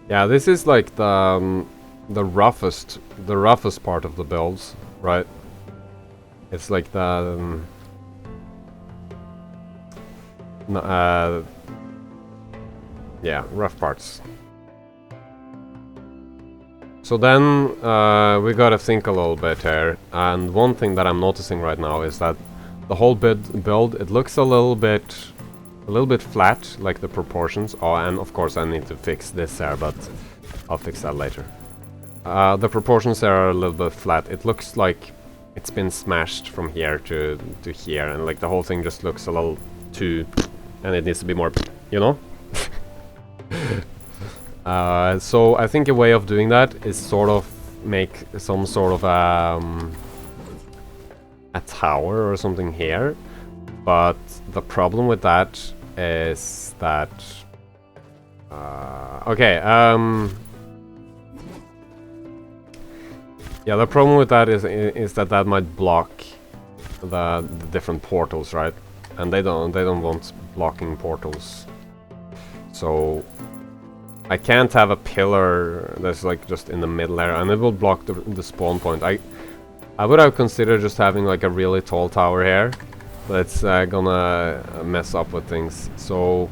A: yeah, this is like the roughest part of the builds, right? It's like the yeah, rough parts. So then we gotta think a little bit here, and one thing that I'm noticing right now is that the whole build, it looks a little bit flat, like the proportions. Oh, and of course I need to fix this here, but I'll fix that later. The proportions there are a little bit flat. It looks like it's been smashed from here to here, and like the whole thing just looks a little too... and it needs to be more, you know? So I think a way of doing that is sort of make some sort of a tower or something here. But the problem with that is that okay, yeah, the problem with that is that that might block the different portals, right? And they don't want blocking portals. So I can't have a pillar that's like just in the middle there, and it will block the spawn point. I would have considered just having like a really tall tower here, but it's gonna mess up with things. So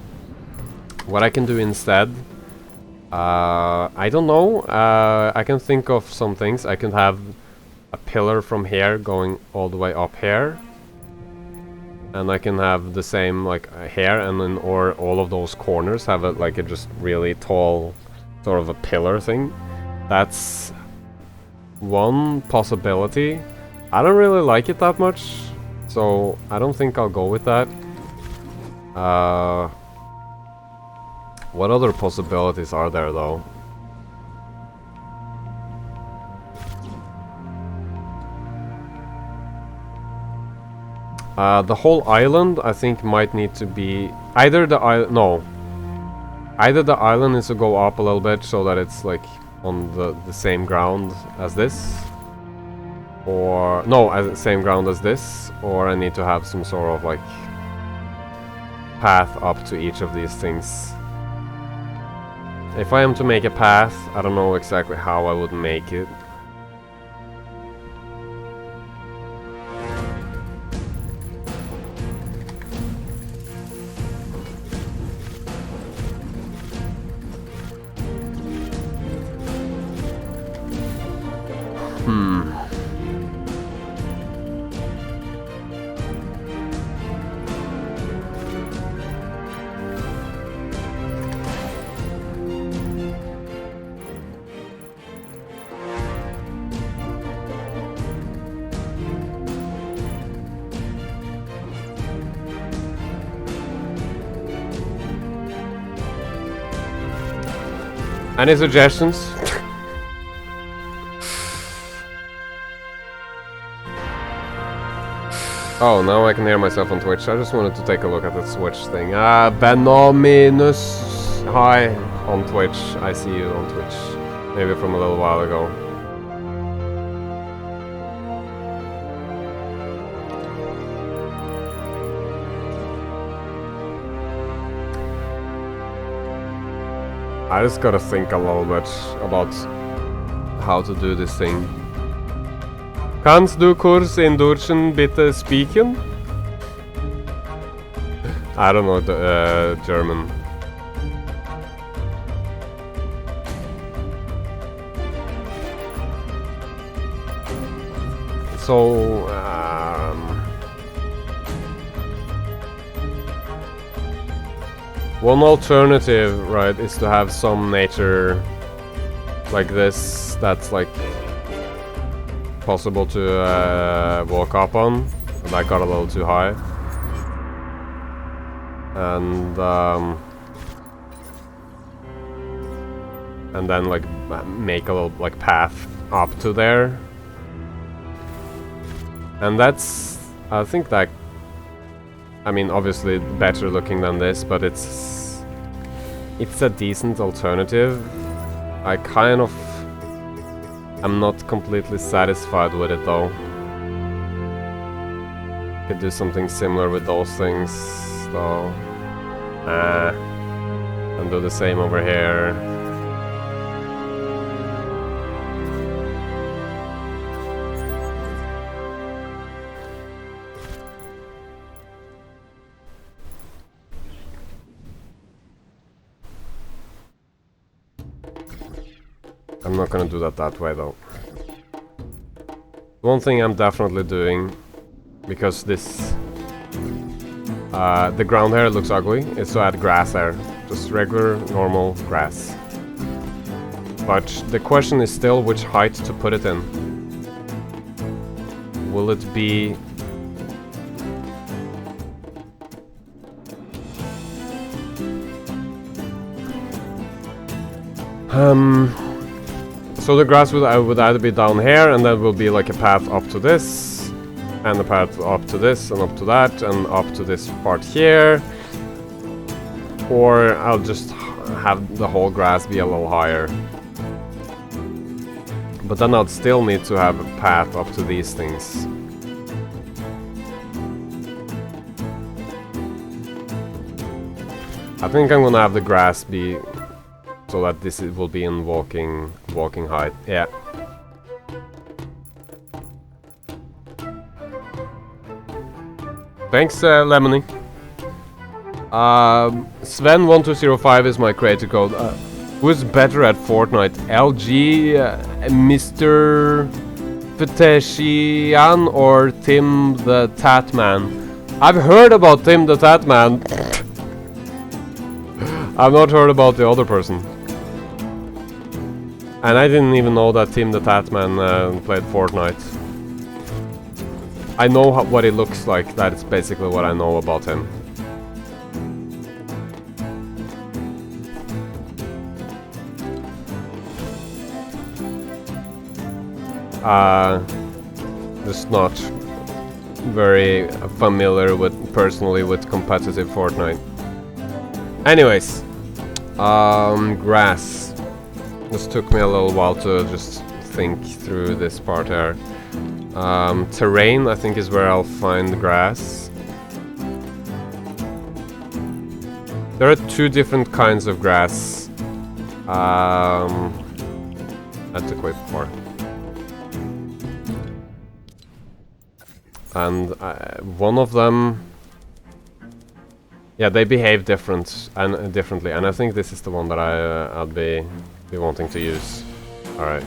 A: what I can do instead, I don't know. I can think of some things. I can have a pillar from here going all the way up here, and I can have the same like here, and then or all of those corners have a like a just really tall sort of a pillar thing. That's one possibility. I don't really like it that much, so I don't think I'll go with that. What other possibilities are there though? The whole island, I think, might need to be either the island. No, either the island needs to go up a little bit so that it's like on the same ground as this, or no, as the same ground as this, or I need to have some sort of like path up to each of these things. If I am to make a path, I don't know exactly how I would make it. Any suggestions? Oh, now I can hear myself on Twitch. I just wanted to take a look at the Switch thing. Benominus. Hi, on Twitch. I see you on Twitch. Maybe from a little while ago. I just gotta think a little bit about how to do this thing. Kannst du kurz in Deutschen bitte speaken? I don't know the German. So one alternative, right, is to have some nature like this that's like possible to walk up on. And I got a little too high. And then like make a little like path up to there. And that's, I think that, I mean, obviously better looking than this, but it's a decent alternative. I kind of am not completely satisfied with it though. Could do something similar with those things though. And do the same over here. I'm not gonna do that way though. One thing I'm definitely doing, because this the ground here looks ugly, is to add grass there. Just regular, normal grass. But the question is still which height to put it in. Will it be... So the grass would either be down here, and then will be like a path up to this, and a path up to this, and up to that, and up to this part here. Or I'll just have the whole grass be a little higher. But then I'd still need to have a path up to these things. I think I'm gonna have the grass be so that this will be in walking height. Yeah. Thanks, Lemony. Sven1205 is my creator code. Who's better at Fortnite? LG, Mr. Peteshian, or Tim the Tatman? I've heard about Tim the Tatman. I've not heard about the other person. And I didn't even know that Tim the Tatman played Fortnite. I know what he looks like. That's basically what I know about him. Just not very familiar personally with competitive Fortnite. Anyways, grass. This took me a little while to just think through this part here. Terrain, I think, is where I'll find grass. There are two different kinds of grass. That's a quick part. And one of them, yeah, they behave differently, and I think this is the one that I'll be wanting to use. All right.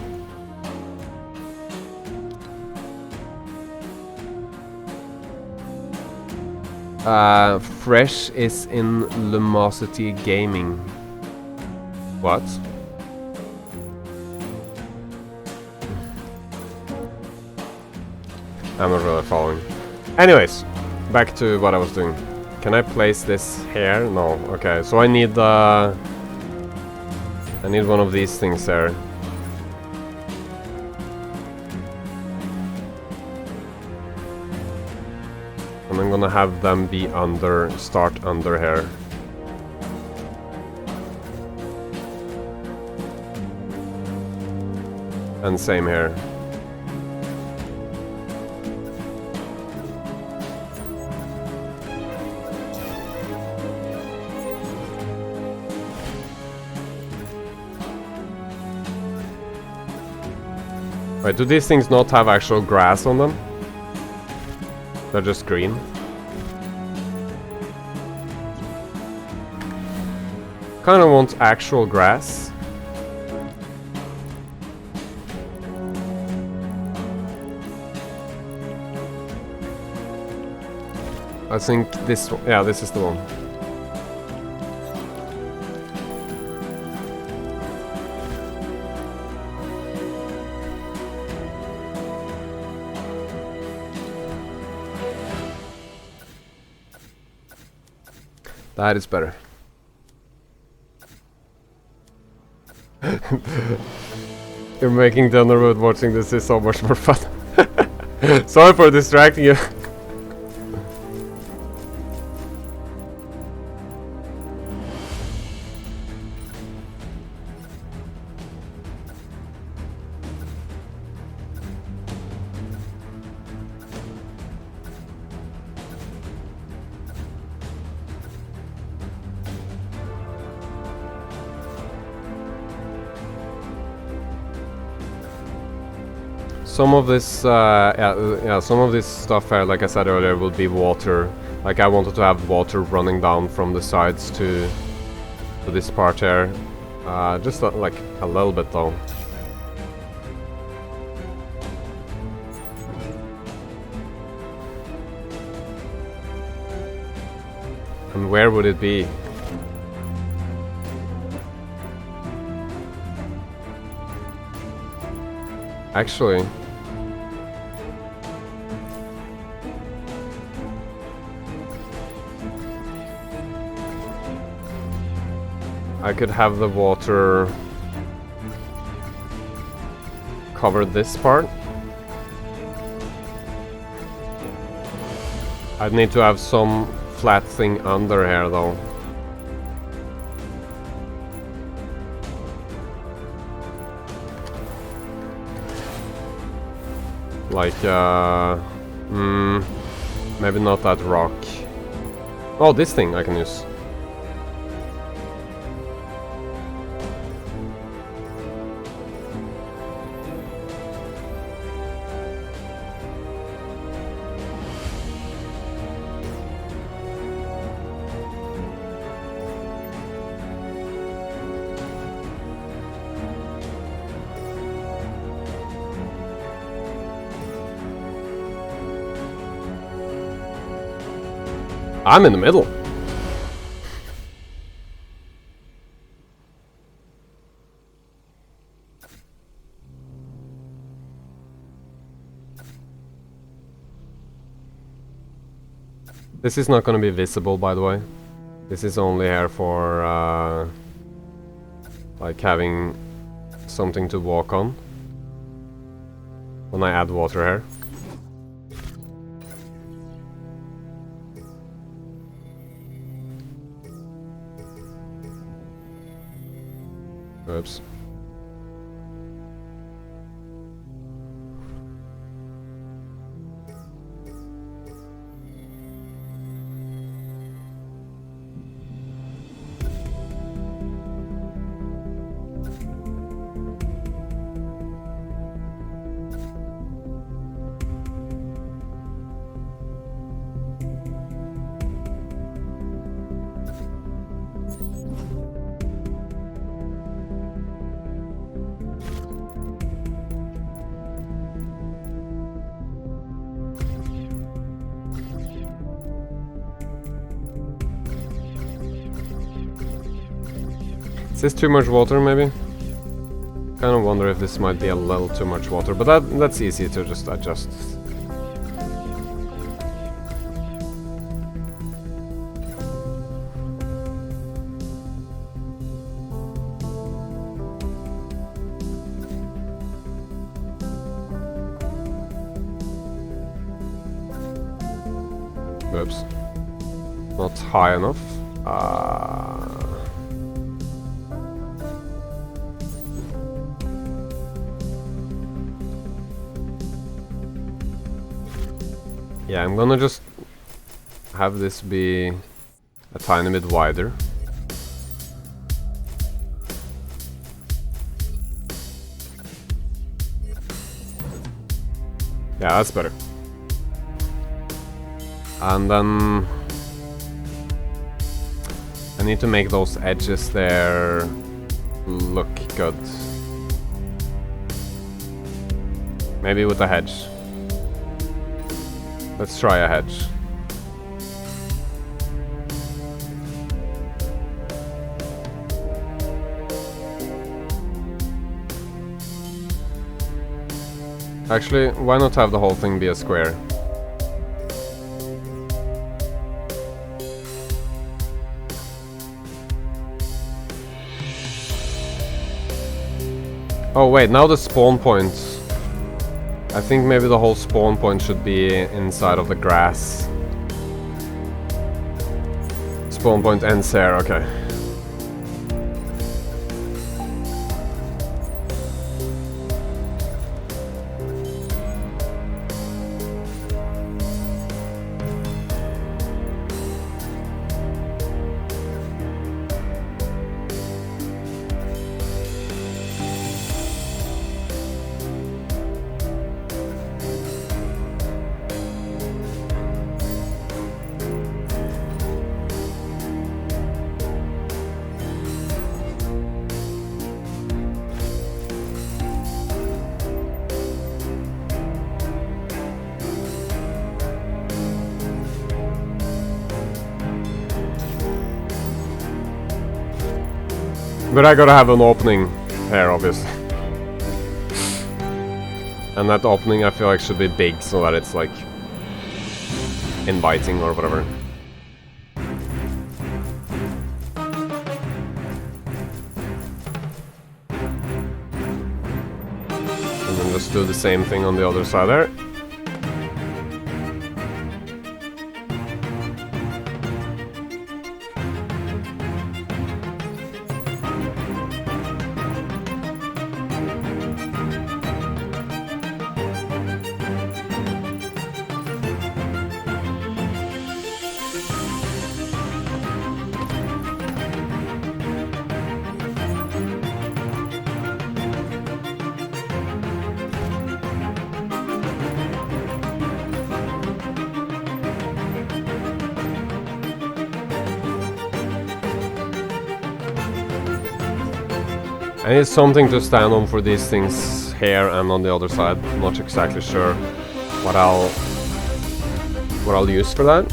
A: Fresh is in Lumosity Gaming. What? I'm not really following. Anyways, back to what I was doing. Can I place this here? No. Okay, so I need one of these things there. And I'm gonna have them be start under here. And same here. Wait, do these things not have actual grass on them? They're just green. Kinda want actual grass. I think this one, yeah, this is the one. That is better. You're making Thunderwood watching this is so much more fun. Sorry for distracting you. Some of this, some of this stuff, like I said earlier, will be water. Like I wanted to have water running down from the sides to this part here, just like a little bit though. And where would it be? Actually, I could have the water cover this part. I'd need to have some flat thing under here though. Like, maybe not that rock. Oh, this thing I can use. I'm in the middle. This is not going to be visible, by the way. This is only here for like having something to walk on when I add water here. Oops. Is this too much water, maybe? Kind of wonder if this might be a little too much water, but that's easy to just adjust. Oops. Not high enough. Yeah, I'm gonna just have this be a tiny bit wider. Yeah, that's better. And then I need to make those edges there look good. Maybe with a hedge. Let's try a hedge. Actually, why not have the whole thing be a square? Oh wait, now the spawn point. I think maybe the whole spawn point should be inside of the grass. Spawn point ends here, okay. But I gotta have an opening here, obviously. And that opening I feel like should be big so that it's like inviting or whatever. And then just do the same thing on the other side there. I need something to stand on for these things here and on the other side. I'm not exactly sure what I'll use for that.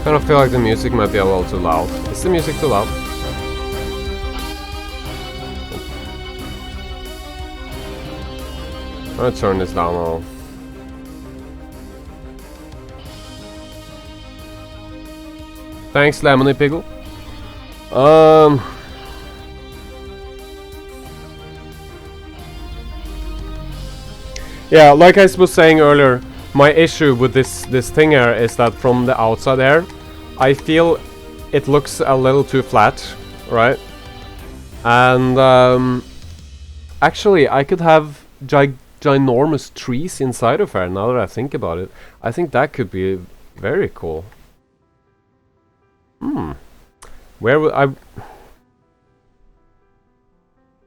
A: Kind of feel like the music might be a little too loud. Is the music too loud? I'm gonna turn this down a little. Thanks, Lemony Pickle. Yeah, like I was saying earlier, my issue with this thing here is that from the outside here, I feel it looks a little too flat, right? And actually, I could have ginormous trees inside of her. Now that I think about it, I think that could be very cool. Where would I?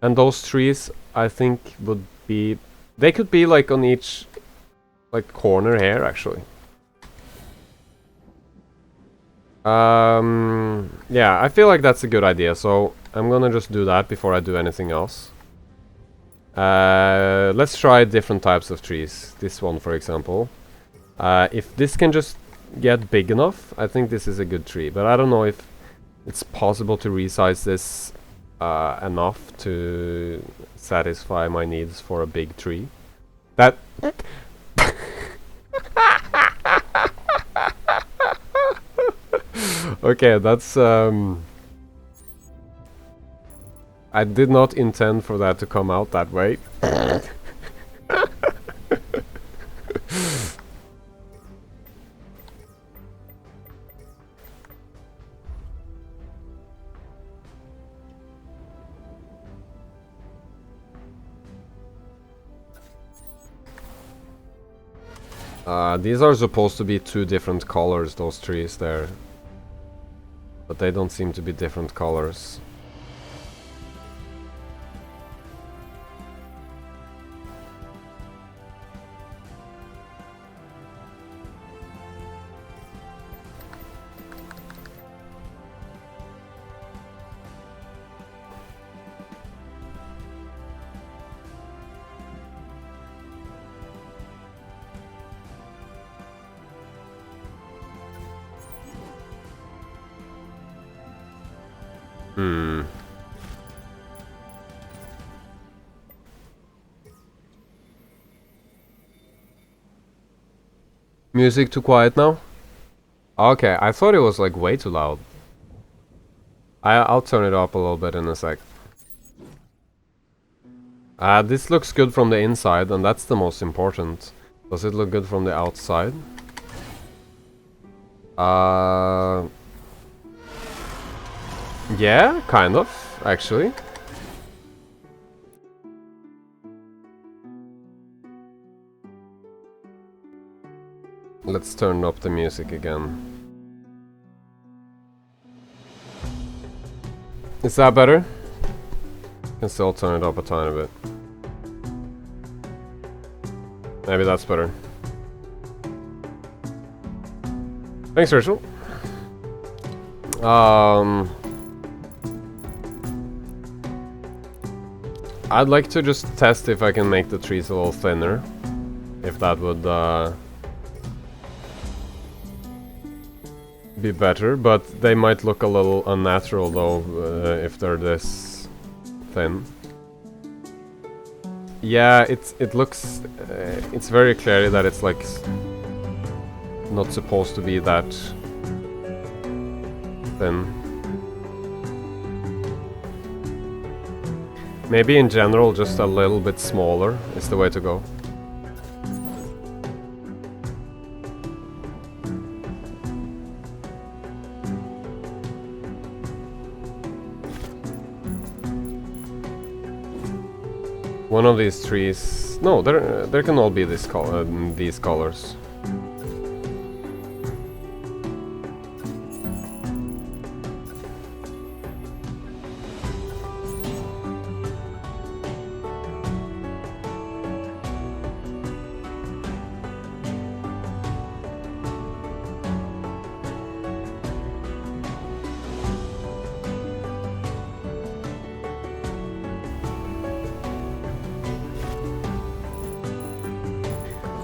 A: And those trees, I think, would be. They could be like on each, like corner here, actually. Yeah, I feel like that's a good idea. So I'm gonna just do that before I do anything else. Let's try different types of trees. This one, for example. If this can just get big enough, I think this is a good tree. But I don't know if it's possible to resize this enough to satisfy my needs for a big tree. That... Okay, that's... I did not intend for that to come out that way. These are supposed to be two different colors, those trees there. But they don't seem to be different colors. Music too quiet now? Okay, I thought it was like way too loud. I'll turn it up a little bit in a sec. This looks good from the inside, and that's the most important. Does it look good from the outside? Yeah, kind of, actually. Let's turn up the music again. Is that better? Can still turn it up a tiny bit. Maybe that's better. Thanks, Rachel. I'd like to just test if I can make the trees a little thinner. If that would be better, but they might look a little unnatural though if they're this thin. Yeah, it looks... it's very clear that it's like... not supposed to be that... thin. Maybe in general just a little bit smaller is the way to go. One of these trees... No, there can all be these colors.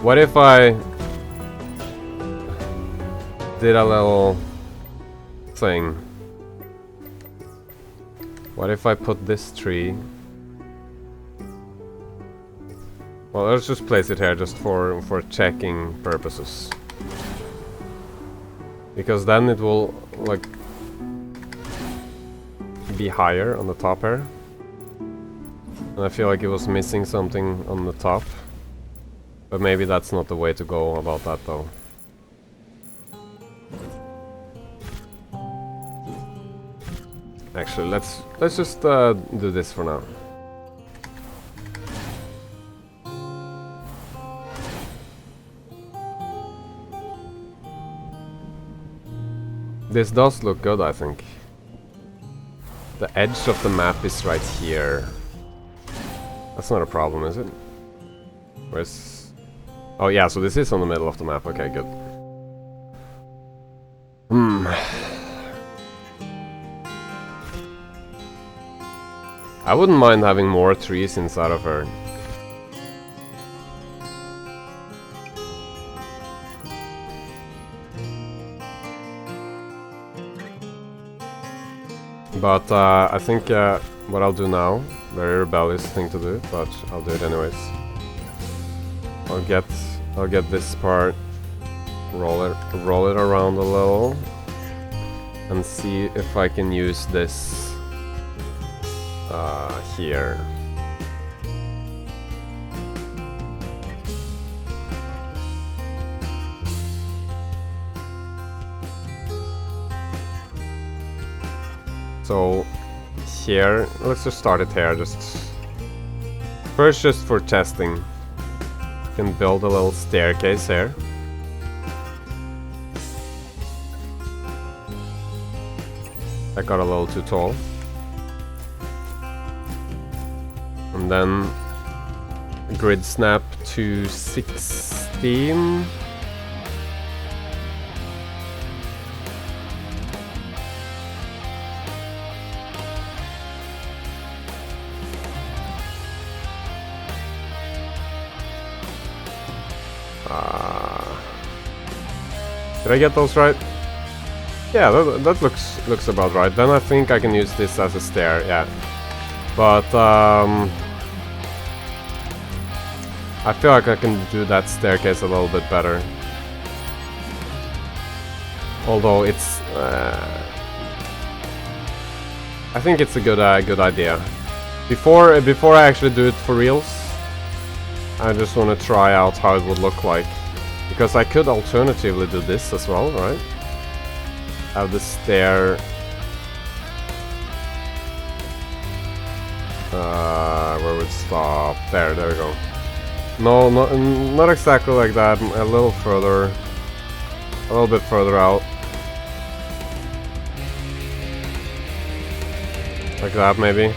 A: What if I did a little thing? What if I put this tree... Well, let's just place it here just for checking purposes. Because then it will, like, be higher on the top here. And I feel like it was missing something on the top. But maybe that's not the way to go about that, though. Actually, let's just do this for now. This does look good, I think. The edge of the map is right here. That's not a problem, is it? Where's... Oh yeah, so this is on the middle of the map. Okay, good. I wouldn't mind having more trees inside of her. But I think what I'll do now, very rebellious thing to do, but I'll do it anyways. I'll get this part, roll it around a little, and see if I can use this here. So here, let's just start it here. First, just for testing. Can build a little staircase here. I got a little too tall. And then grid snap to 16. Did I get those right? Yeah, that looks about right. Then I think I can use this as a stair, yeah. But I feel like I can do that staircase a little bit better. Although it's I think it's a good idea. Before I actually do it for reals, I just want to try out how it would look like. Because I could alternatively do this as well, right? Have the stair... where would it stop? There we go. No, not exactly like that. A little bit further out. Like that, maybe?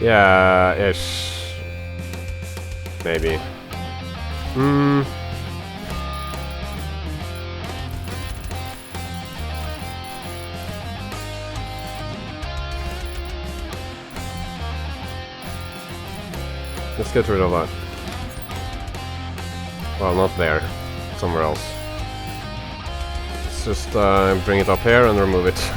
A: Yeah, ish. Maybe. Let's get rid of that. Well, not there. Somewhere else. Let's just bring it up here and remove it.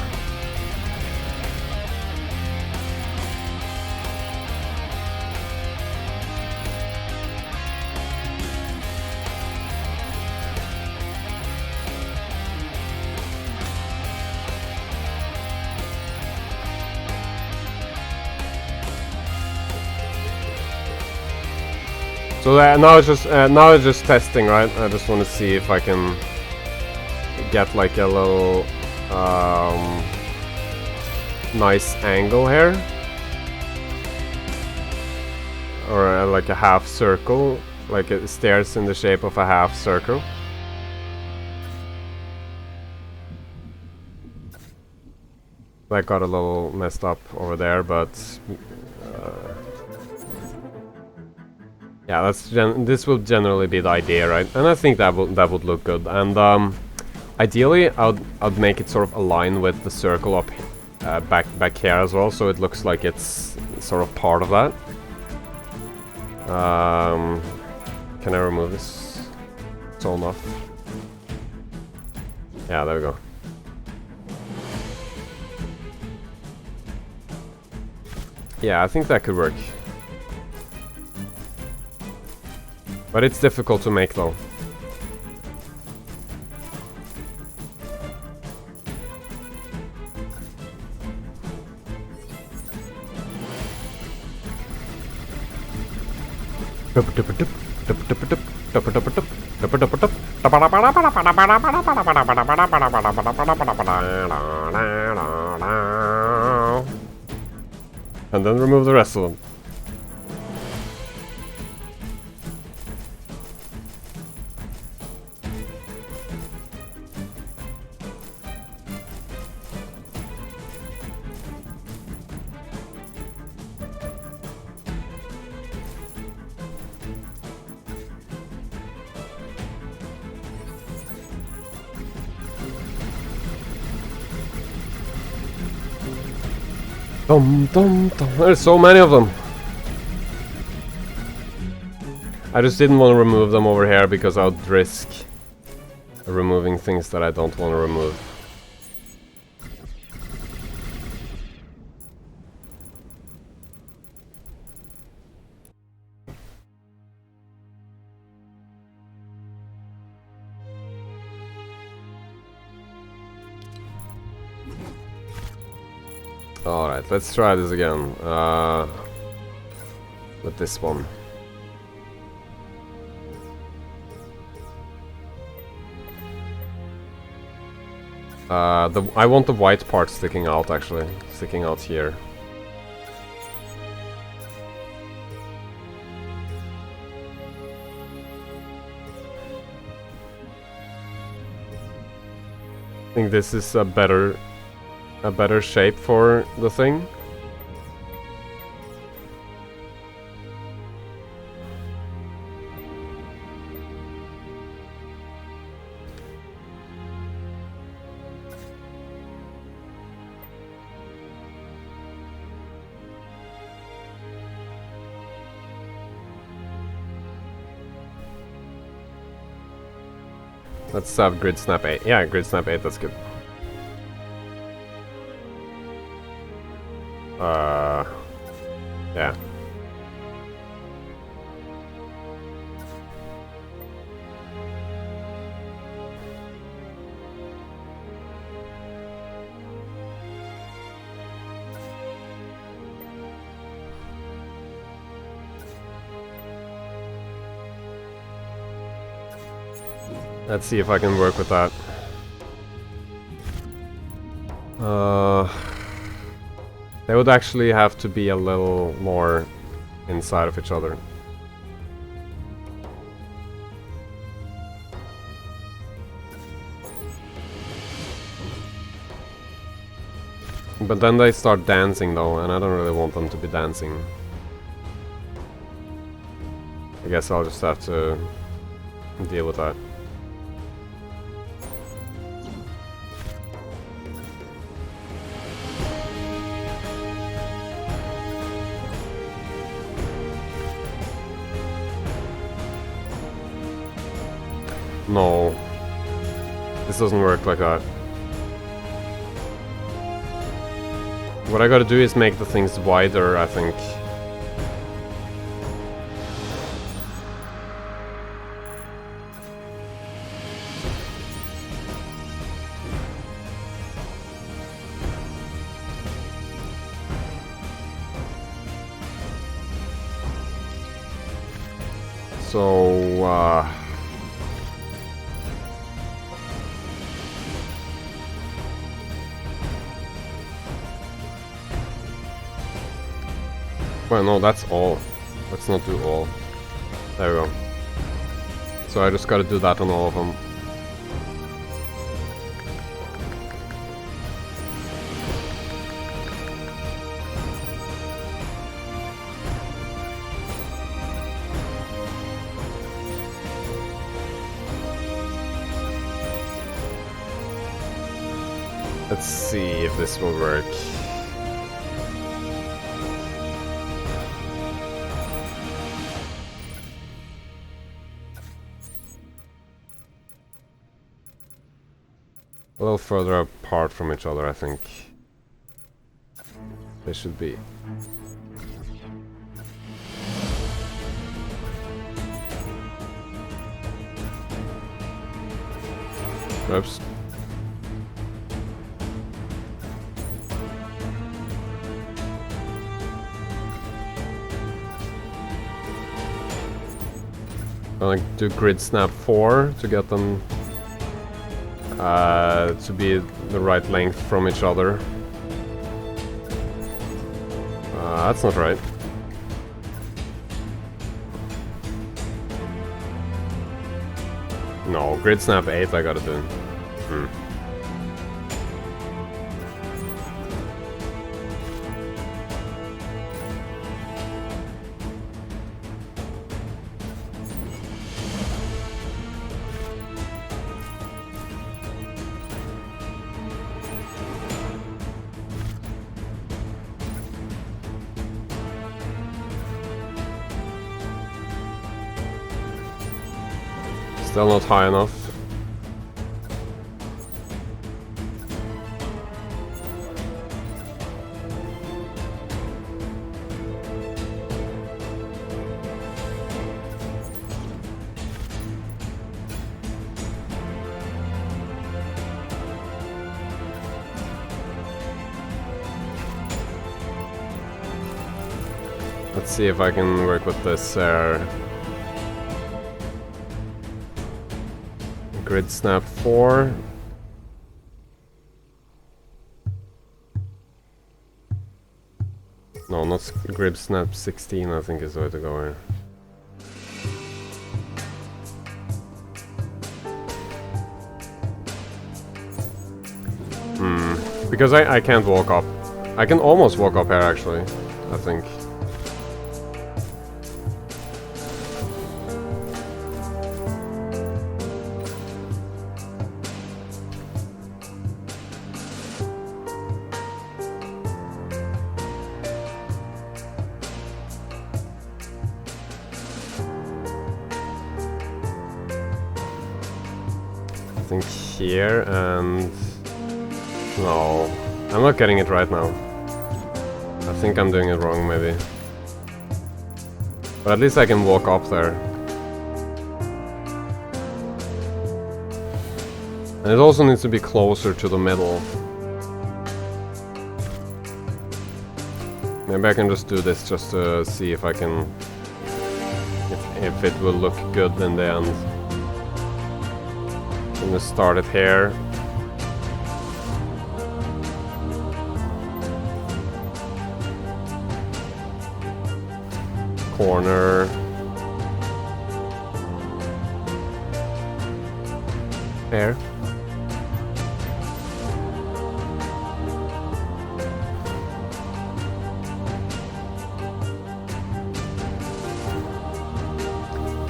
A: So now it's just testing, right? I just want to see if I can get like a little nice angle here, or like a half circle, like it stairs in the shape of a half circle. That got a little messed up over there, but yeah, this will generally be the idea, right? And I think that would look good. And ideally, I'd make it sort of align with the circle up back here as well, so it looks like it's sort of part of that. Can I remove this zone off? Yeah, there we go. Yeah, I think that could work. But it's difficult to make though. And then remove the rest of them. Dum dum dum. There's so many of them. I just didn't want to remove them over here because I would risk removing things that I don't want to remove. Alright, let's try this again. With this one. I want the white part sticking out, actually. Sticking out here. I think this is a better shape for the thing. Let's have grid snap 8. Yeah, grid snap 8, that's good. Yeah. Let's see if I can work with that. They would actually have to be a little more inside of each other. But then they start dancing though, and I don't really want them to be dancing. I guess I'll just have to deal with that. No, this doesn't work like that. What I gotta do is make the things wider, I think. So, well, no, that's all. Let's not do all. There we go. So I just gotta do that on all of them. Let's see if this will work. A little further apart from each other, I think. They should be. Oops. I'll do grid snap 4 to get them to be the right length from each other. That's not right. No, grid snap 8 I gotta do. Still not high enough. Let's see if I can work with this grid snap 4. No, not grid snap 16, I think is the way to go here. Because I can't walk up. I can almost walk up here actually, I think. Here and no, I'm not getting it right now. I think I'm doing it wrong maybe, but at least I can walk up there. And it also needs to be closer to the middle. Maybe I can just do this just to see if I can, if it will look good in the end. I'm gonna start it here. Corner. There.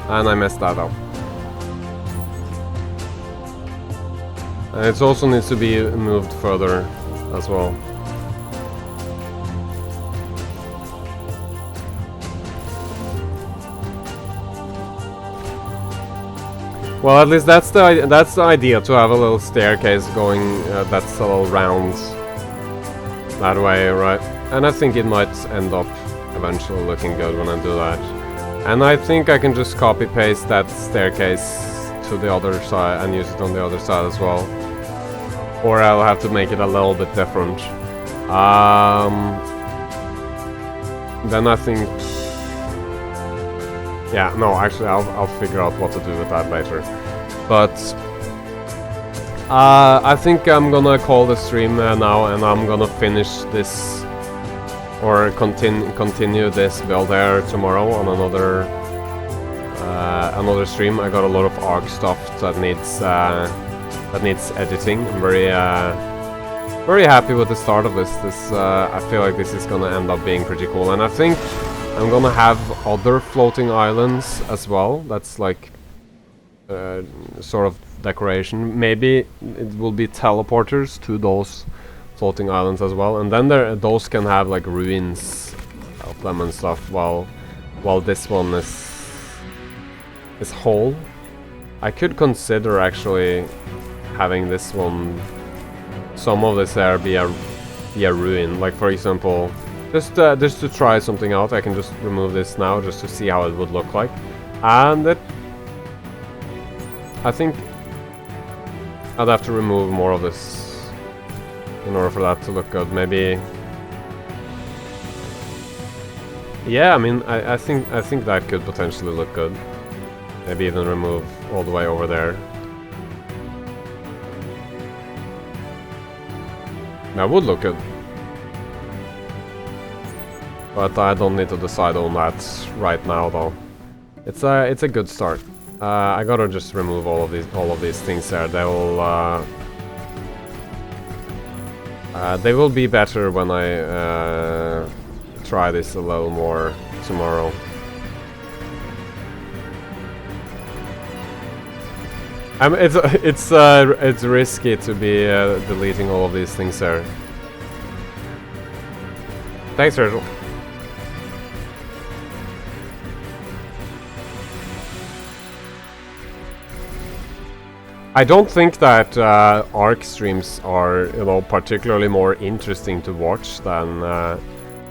A: And I messed that up. And it also needs to be moved further as well. Well, at least that's the idea, to have a little staircase going that's a little round that way, right? And I think it might end up eventually looking good when I do that. And I think I can just copy paste that staircase to the other side and use it on the other side as well. Or I'll have to make it a little bit different. Then I think... Yeah, no, actually, I'll figure out what to do with that later. But I think I'm gonna call the stream now, and I'm gonna finish this or continue this build there tomorrow on another stream. I got a lot of ARC stuff that needs editing. I'm very happy with the start of this. I feel like this is gonna end up being pretty cool, and I think I'm gonna have other floating islands as well. That's like sort of decoration. Maybe it will be teleporters to those floating islands as well, and then those can have like ruins of them and stuff. While this one is whole. I could consider actually having this one, some of this area be a ruin. Like for example, just to try something out, I can just remove this now just to see how it would look like, and I think I'd have to remove more of this in order for that to look good. Maybe, yeah. I mean, I think that could potentially look good. Maybe even remove all the way over there. That would look good. But I don't need to decide on that right now, though. It's a good start. I gotta just remove all of these things there. They will be better when I try this a little more tomorrow. It's risky to be deleting all of these things there. Thanks, Virgil. I don't think that ARC streams are, particularly more interesting to watch than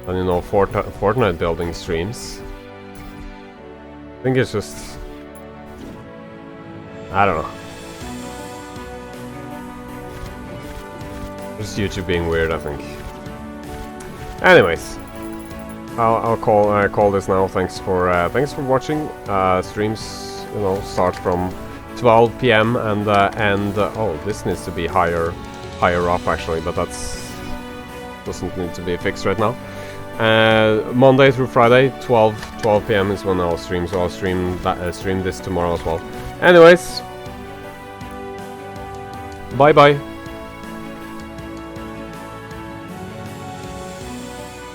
A: Fortnite building streams. I think it's just, I don't know. Just YouTube being weird, I think. Anyways, I'll call this now. Thanks for watching. Streams, start from 12 p.m. and oh, this needs to be higher up actually, but doesn't need to be fixed right now. Monday through Friday, 12 p.m. is when I'll stream, so I'll stream this tomorrow as well. Anyways, bye bye.